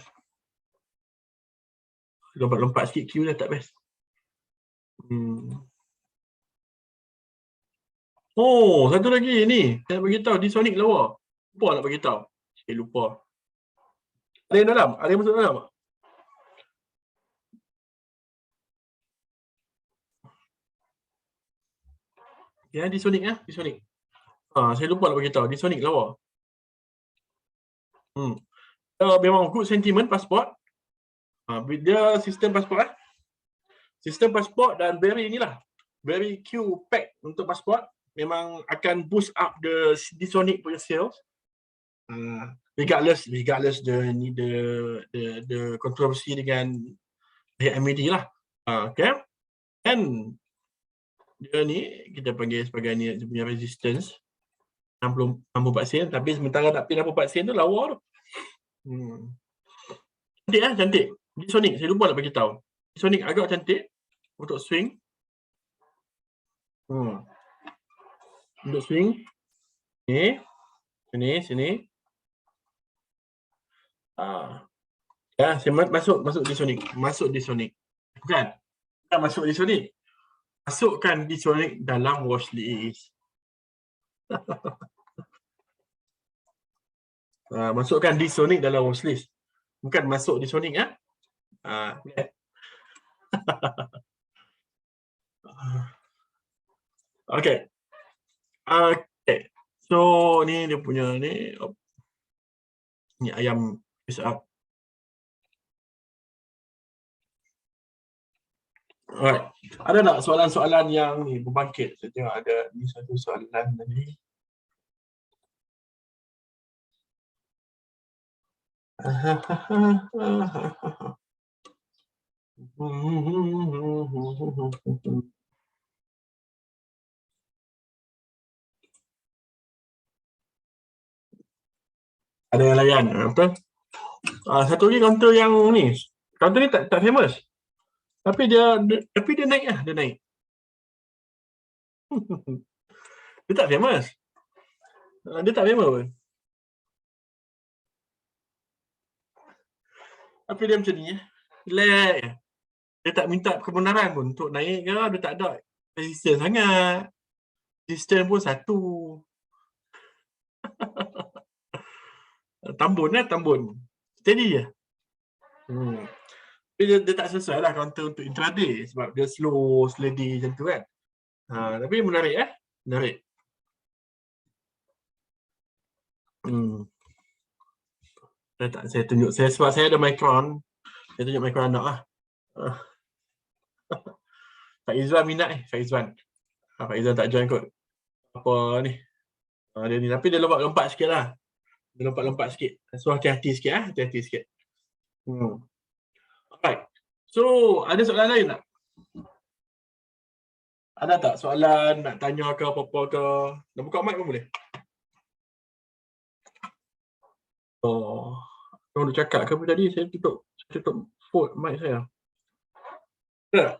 Lompat-lompat sikit Q dah tak best. Oh, satu lagi ni. Saya nak beritahu di Sonic lawa. Lupa nak beritahu. Saya lupa. Ada yang dalam? Ada yang masuk dalam tak? Ya, di Sonic ya, di Sonic. Saya lupa nak beritahu. Di Sonic lawa. Memang good sentiment pasport. Dia sistem pasport Sistem pasport dan very Q pack untuk pasport. Memang akan boost up the Sonic punya sales. Regardless the kontroversi dengan AMD lah. Okay. And dia ni kita panggil sebagai ni dia punya resistance 64 sen, tapi sementara nak pergi 64 sen tu lawa tu. Cantik. Di Sonic saya lupa nak bagi tahu. Di Sonic agak cantik untuk swing. Untuk swing. Sini. Ya, saya masuk di Sonic. Bukan masuk di Sonic. Masukkan di Sonic dalam watchlist. Masukkan D-Sonic dalam watchlist. Bukan masuk D-Sonic ya. Okay. Okay. So ni dia punya ni. Ni ayam face up. Alright. Ada tak soalan-soalan yang ni berbangkit? Saya tengok ada ni satu soalan tadi. Ada yang layan. Apa? Satu lagi counter yang ni. Counter ni tak famous. Tapi dia naik lah, dia naik. Dia tak famous. Dia tak famous pun. Tapi dia macam ni relax. Dia tak minta kebenaran pun untuk naik ke, dia tak ada resistance sangat. Resistance pun satu. Tambun lah, tambun. Steady je. Tapi dia tak sesuai lah counter untuk intraday sebab dia slow, steady macam tu kan. Tapi menarik menarik. Saya tunjuk sebab saya ada Micron. Saya tunjuk Micron anak lah. Pak Izwan minat Pak Izwan. Pak Izwan tak join kot. Apa ni? Dia ni tapi dia lompat-lompat sikit lah. Dia lompat-lompat sikit. So hati-hati sikit hati-hati sikit. Alright. So ada soalan lain tak? Ada tak soalan nak tanya ke apa-apa ke? Nak buka mic pun boleh. Orang nak cakap ke apa tadi? Saya tutup phone mic saya. Tak?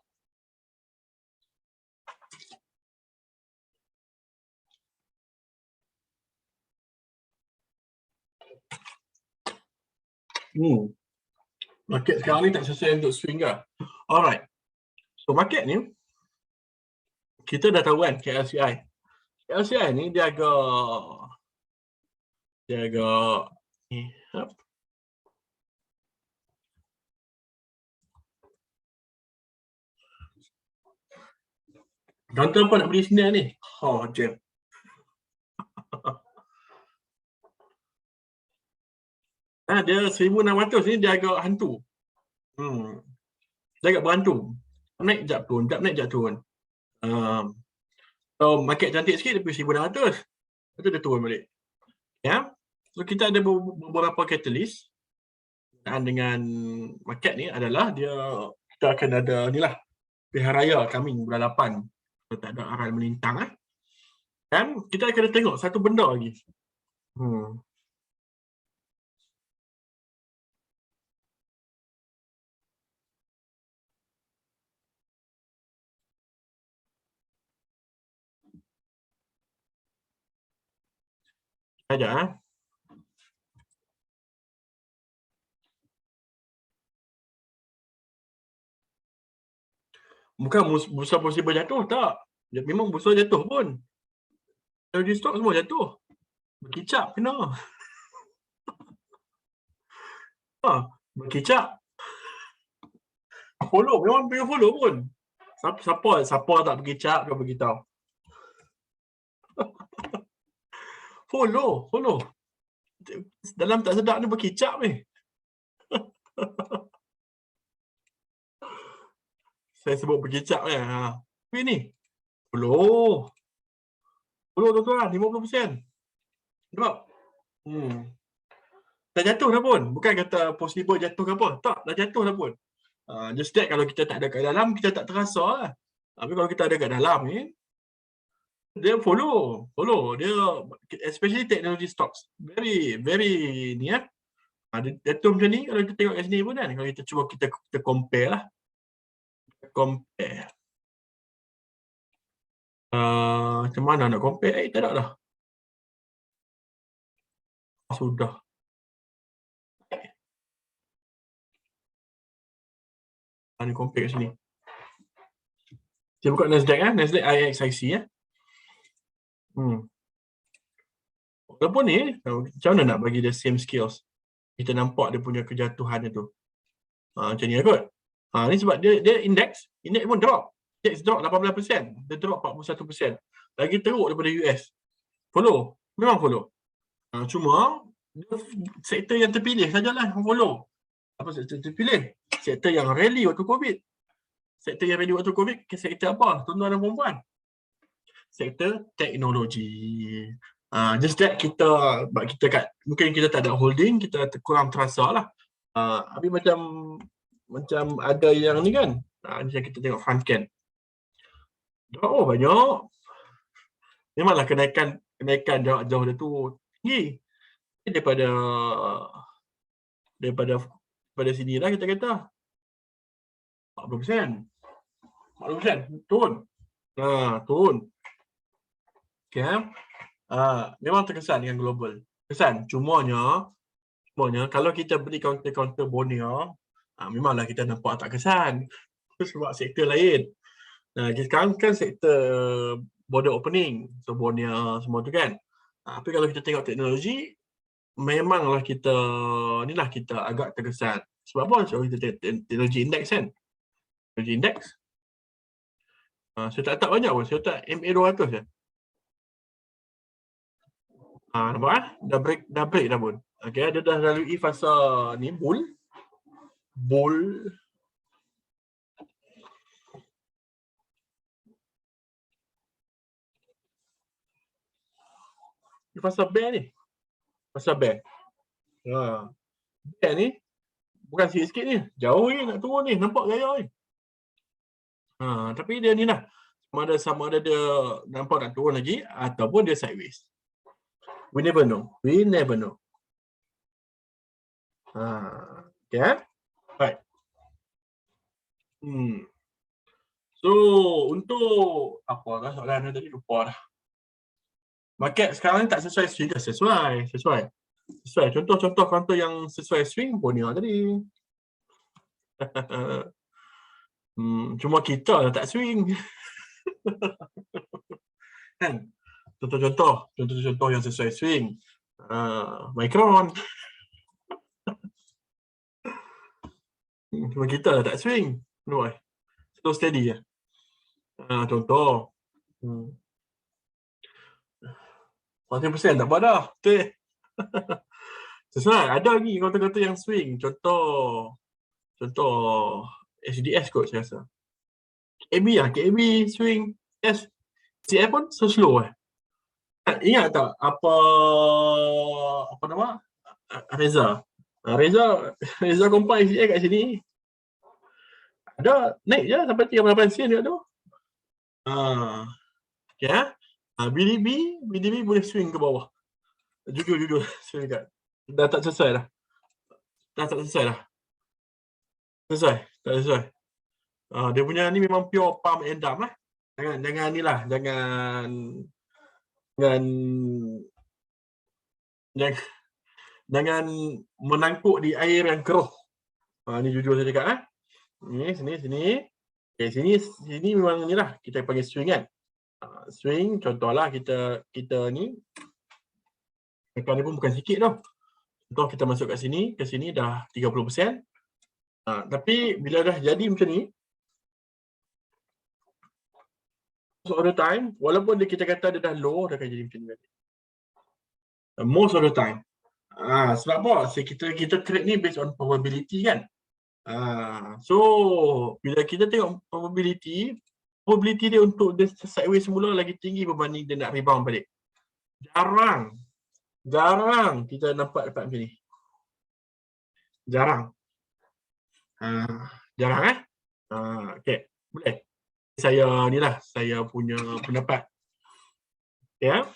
Market sekarang ni tak sesuai untuk swing ke? Alright. So market ni kita dah tahu kan KLCI. KLCI ni dia agak ni. Contoh apa nak beli sini ni? Jam. Dia 1600 ni dia agak hantu. Dia agak berhantu. Naik jap turun, jap naik jap turun. So market cantik sikit dia pergi 1600. Lepas tu dia turun balik. Ya. So kita ada beberapa catalyst dengan market ni adalah kita akan ada inilah pilihan raya coming bulan 8. So, tak ada aral melintang Dan kita akan tengok satu benda lagi. Sekejap Bukan bursa possible jatuh, tak. Memang bursa jatuh pun. Energy stock semua jatuh. Berkicap kena. Berkicap. Follow, memang pergi follow pun. Siapa tak berkicap kau beritahu. Follow. Dalam tak sedap ni berkicap ni. Saya sebut berkicap ni. Tapi ni. Follow tuan-tuan, 50%. Nampak? Dah jatuh dah pun. Bukan kata possible jatuh ke apa. Tak, dah jatuh dah pun. Just that kalau kita tak ada kat dalam, kita tak terasa lah. Tapi kalau kita ada kat dalam ni, dia follow. Dia, especially technology stocks. Very ni dia jatuh macam ni, kalau kita tengok kat sini pun kan. Kalau kita cuba kita compare lah. Macam mana nak compare? Tak ada dah. Sudah. Ni compare kat sini. Saya buka Nasdaq Nasdaq IXIC Walaupun ni, macam mana nak bagi dia same skills? Kita nampak dia punya kejatuhan tu. Macam ni lah kot. Ni sebab dia index pun drop. Index drop 18%. Dia drop 41%. Lagi teruk daripada US. Follow. Memang follow. Cuma, sektor yang terpilih sajalah yang follow. Apa sektor terpilih? Sektor yang rally waktu COVID. Sektor yang rally waktu COVID, sektor apa? Tuan-tuan dan puan-puan. Sektor teknologi. Just that kita mungkin kita tak ada holding, kita kurang terasa lah. Tapi macam ada yang ni kan. Ni yang kita tengok front can. Oh banyak. Memanglah kenaikan jarak jauh dia tu tinggi. Daripada sini lah kita kata 40%. 40% turun. Turun. Okay. Memang terkesan dengan global. Kesan. Cumanya kalau kita beli counter Bonia, memanglah kita nampak tak kesan. Sebab sektor lain. Sekarang kan sektor border opening. So Bonia semua tu kan. Tapi kalau kita tengok teknologi, memanglah kita agak terkesan. Sebab apa? Sebab kita teknologi index kan. Teknologi index. Saya tak banyak pun. Saya tak MA200 je. Nampak dah break dah pun. Okay, dia dah lalui fasa ni bull. Ni fasa bear ni. Fasa bear. Bear ni bukan sikit-sikit ni. Jauh ni nak turun ni. Nampak gaya ni. Tapi dia ni lah. Sama ada dia nampak nak turun lagi ataupun dia sideways. We never know. Okay. Right. So, untuk apa dah soalan tadi lupa dah. Market sekarang ni tak sesuai swing ke? Sesuai. Contoh counter yang sesuai swing Bonia tadi. Cuma kita tak swing. Kan? Contoh yang sesuai swing. Micron. Cuma kita tak swing. Slow steady je. Contoh. 100% tak apa dah. Sesuai. Ada lagi contoh-contoh yang swing. Contoh HDS kot saya rasa. KB swing. Yes. CF pun so slow . Ingat tak apa nama? Reza kompai HDS kat sini. Ada naik je sampai 38 sen dia tu. Okay. BDB boleh swing ke bawah. Jujur swing dekat. Dah tak selesai dah. Tak selesai. Dia punya ni memang pure pump and dump lah. Jangan ni lah. Jangan menangkuk di air yang keruh. Ni jujur saya cakap . Ni sini. Okay, sini memang ni lah kita panggil swing kan. Swing contohlah kita ni tekan dia pun bukan sikit tau. Contoh kita masuk kat sini, ke sini dah 30%. Tapi bila dah jadi macam ni, most of the time, walaupun kita kata dia dah low, dia akan jadi macam ni. Most of the time. Sebab apa? Kita trade ni based on probability kan. So bila kita tengok probability dia untuk dia sideways semula lagi tinggi berbanding dia nak rebound balik. Jarang kita dapat macam ni. Jarang. Okay, boleh. Saya punya pendapat. Ya.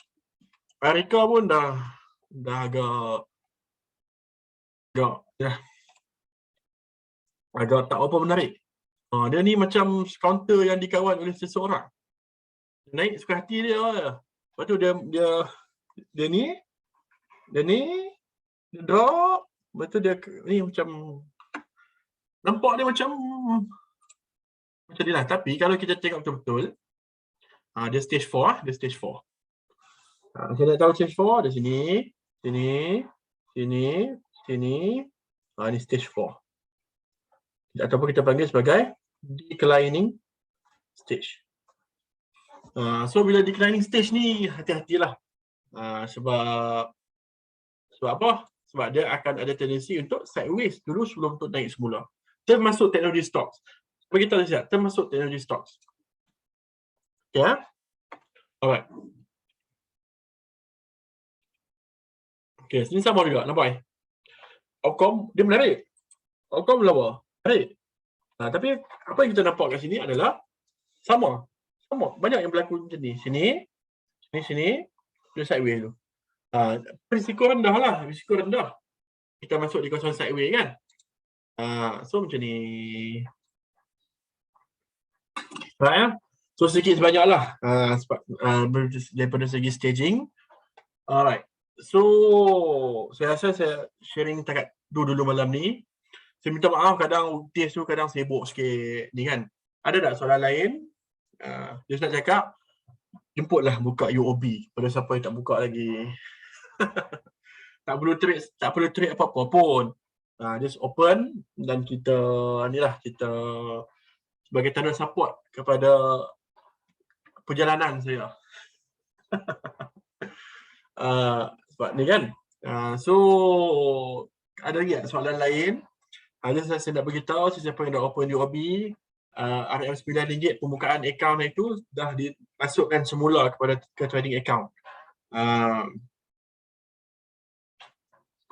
Amerika pun dah agak tak apa menarik. Dia ni macam counter yang dikawal oleh seseorang. Naik suka hati dia. Lepas tu dia ni drop. Lepas tu dia ni macam nampak dia macam ni lah. Tapi kalau kita tengok betul-betul, dia stage 4. Saya nak tahu stage 4 di sini, sini, sini, sini. Ini stage 4. Ataupun kita panggil sebagai declining stage. So bila declining stage ni hati-hatilah. Sebab apa? Sebab dia akan ada tendensi untuk sideways dulu sebelum untuk naik semula. Termasuk teknologi stocks. Bagi kita lihat, termasuk teknologi stocks. Okay. Alright. Okay, sini sama juga, nampak? Outcome dia menarik. Outcome lawa. Menarik. Tapi apa yang kita nampak kat sini adalah sama. Banyak yang berlaku macam ni. Sini, dia sideways tu. Risiko rendah lah. Risiko rendah. Kita masuk di kawasan sideways kan. So macam ni. Right, so sedikit sebanyak lah. Daripada segi staging. Alright. So saya rasa saya sharing takat dulu malam ni. Saya minta maaf kadang test tu kadang sibuk sikit ni kan. Ada tak soalan lain? Just nak cakap, jemputlah buka UOB pada siapa yang tak buka lagi. tak perlu trade apa-apa pun. Just open dan kita sebagai tanda support kepada perjalanan saya. Sebab ni kan. So ada lagi soalan lain? Saya nak beritahu sesiapa yang dah open UOB, RM9 pembukaan akaun itu dah dimasukkan semula ke trading account.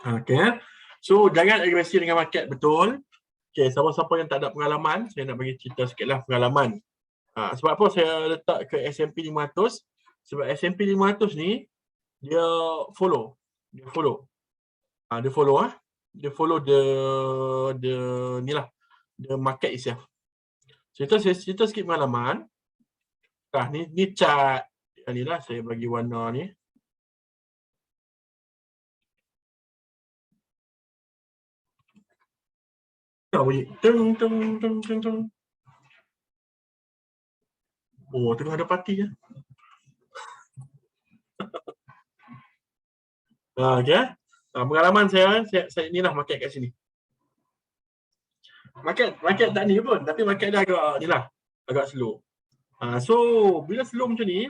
Okay. So jangan agresif dengan market, betul. Okay, siapa-siapa yang tak ada pengalaman, saya nak bagi cerita sikitlah pengalaman. Sebab apa saya letak ke S&P 500? Sebab S&P 500 ni dia follow the market itself. Saya cerita sikit pengalaman. Ni chart ni lah, saya bagi warna ni. Bunyi teng. Oh, tengah ada parti ya. Okay. Pengalaman saya inilah market kat sini. Market tak ni pun, tapi market dah agak slow. So bila slow macam ni,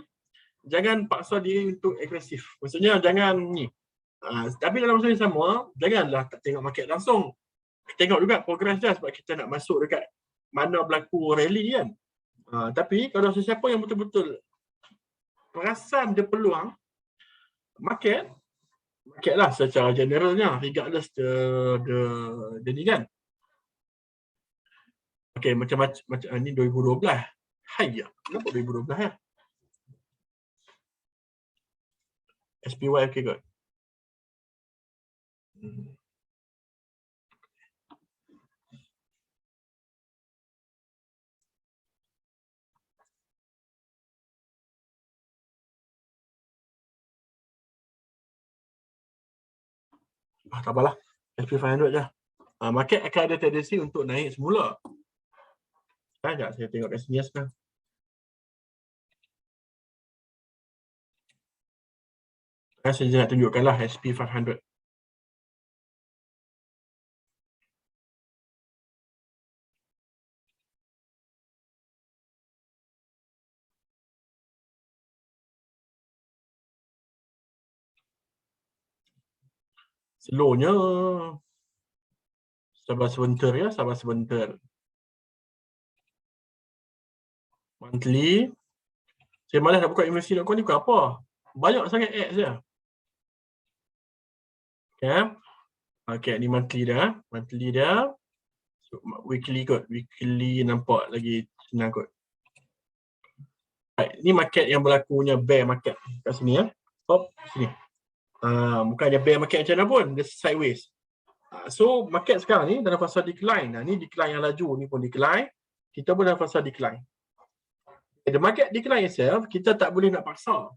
jangan paksa diri untuk agresif. Maksudnya jangan ni. Tapi dalam masa yang sama, janganlah tak tengok market langsung. Tengok juga progress dia sebab kita nak masuk dekat mana berlaku rally kan. Tapi kalau sesiapa yang betul-betul perasan dia peluang, market lah secara generalnya, regardless the ni kan. Okay, macam ni 2012. Hayya, kenapa 2012 ya? SPY okay kot. Tak apalah. SP 500 je. Market akan ada tendensi untuk naik semula. Sekejap saya tengok kat sini sekarang. Saya nak tunjukkanlah SP 500. Slownya. Sabar sebentar ya, sabar sebentar. Monthly. Saya malas nak buka investment.com ni bukan apa. Banyak sangat ads dia. Okay, ni monthly dah. So, weekly kot. Weekly nampak lagi senang kot. Right, ni market yang berlakunya bear market kat sini ya. Sini. Bukannya bear market macam mana pun, dia sideways. So market sekarang ni dalam fasa decline. Ni decline yang laju ni pun decline. Kita pun dalam fasa decline. The market decline itself, kita tak boleh nak paksa.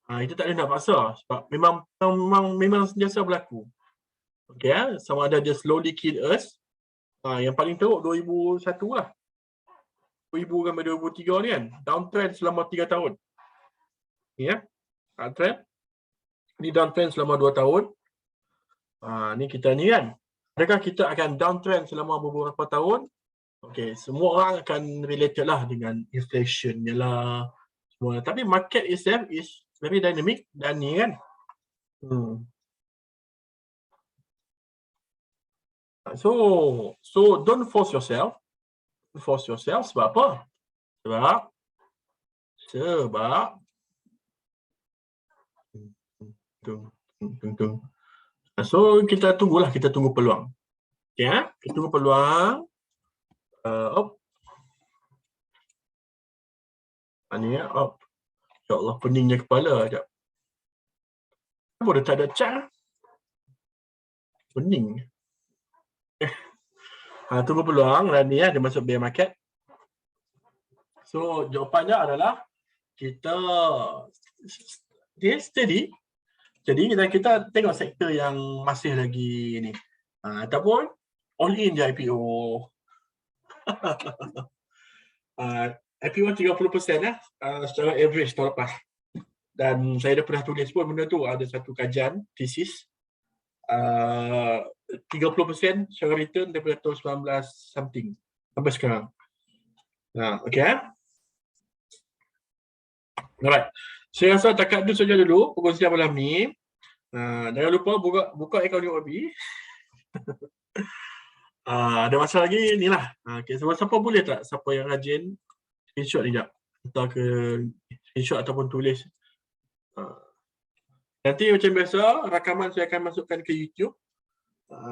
Kita tak boleh nak paksa sebab memang sentiasa berlaku. Okay, sama ada dia slowly kill us. Yang paling teruk 2001 lah. 2000 sampai 2003 ni kan. Downtrend selama 3 tahun. Ya. Trend Ni downtrend selama 2 tahun. Ni kita ni kan. Adakah kita akan downtrend selama beberapa tahun? Okay, semua orang akan related lah dengan inflation ni lah. Semua. Tapi market itself is very dynamic dan ni kan. So don't force yourself. Force yourself sebab apa? Sebab so kita tunggulah, kita tunggu peluang. Okay, kita tunggu peluang. Ni ya, ya Allah, peningnya kepala sekejap. Kenapa dia tak ada chat? Pening. Tunggu peluang dan ni dia masuk bear market. So jawapannya adalah kita steady. Jadi kita tengok sektor yang masih lagi ni. Ataupun all in je IPO. IPO 30% secara average tahun lepas. Dan saya dah pernah tulis pun benda tu, ada satu kajian thesis 30% secara return daripada tahun 19 something sampai sekarang. Okay. Alright. Saya rasa takat itu saja dulu perkongsian malam ni. Jangan lupa buka akaun UOB. Ada masa lagi ni lah. Okay, siapa boleh tak, siapa yang rajin screenshot ni jap. Entah ke screenshot ataupun tulis. Nanti macam biasa, rakaman saya akan masukkan ke YouTube.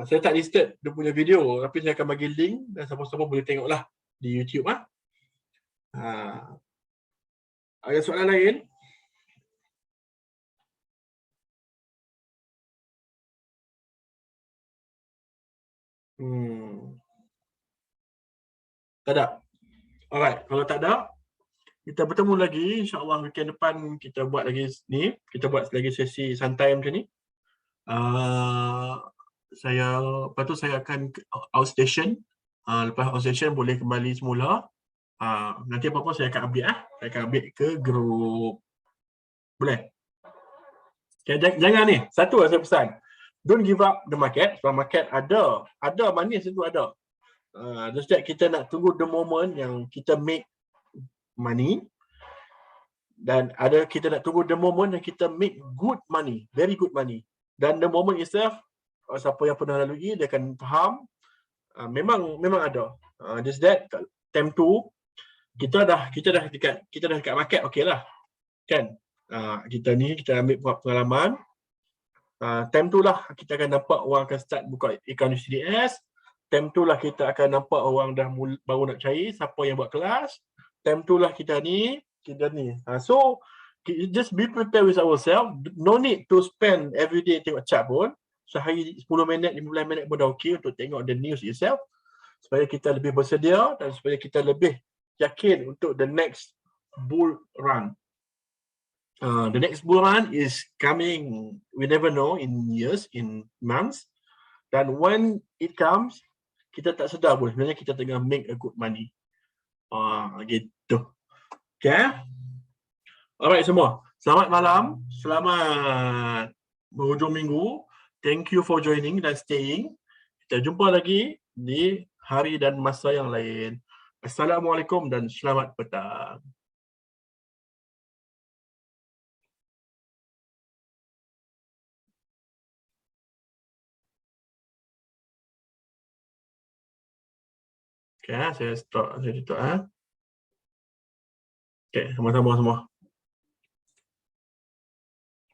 Saya tak listed dia punya video, tapi saya akan bagi link dan siapa-siapa boleh tengoklah di YouTube. Ada soalan lain? Tak ada? Alright, kalau tak ada, kita bertemu lagi. InsyaAllah weekend depan kita buat lagi ni. Kita buat lagi sesi santai macam ni. Lepas tu saya akan outstation. Lepas outstation boleh kembali semula. Nanti apa-apa saya akan update. Saya akan update ke grup. Boleh? Okay, jangan ni. Satu saya pesan. Don't give up the market. Sebab market ada manis itu ada. Just that kita nak tunggu the moment yang kita make money. Dan kita nak tunggu the moment yang kita make good money. Very good money. Dan the moment itself, siapa yang pernah lalui dia akan faham. Memang ada. Just that time tu kita dah dekat market, okey lah. Kan? Kita ambil pengalaman. Time tu lah kita akan nampak orang akan start buka akaun UCDS. Time tu lah kita akan nampak orang dah baru nak cair, siapa yang buat kelas. Time tu lah kita ni. So just be prepared with ourselves. No need to spend every day tengok chart pun. Sehari 10 minit, 15 minit pun dah okey untuk tengok the news itself. Supaya kita lebih bersedia dan supaya kita lebih yakin untuk the next bull run. The next bull run is coming, we never know, in years, in months. Dan when it comes, kita tak sedar pun sebenarnya kita tengah make a good money. Gitu. Okay? Alright semua. Selamat malam. Selamat berhujung minggu. Thank you for joining dan staying. Kita jumpa lagi di hari dan masa yang lain. Assalamualaikum dan selamat petang. Okay, saya tutup. Okay, sama-sama semua.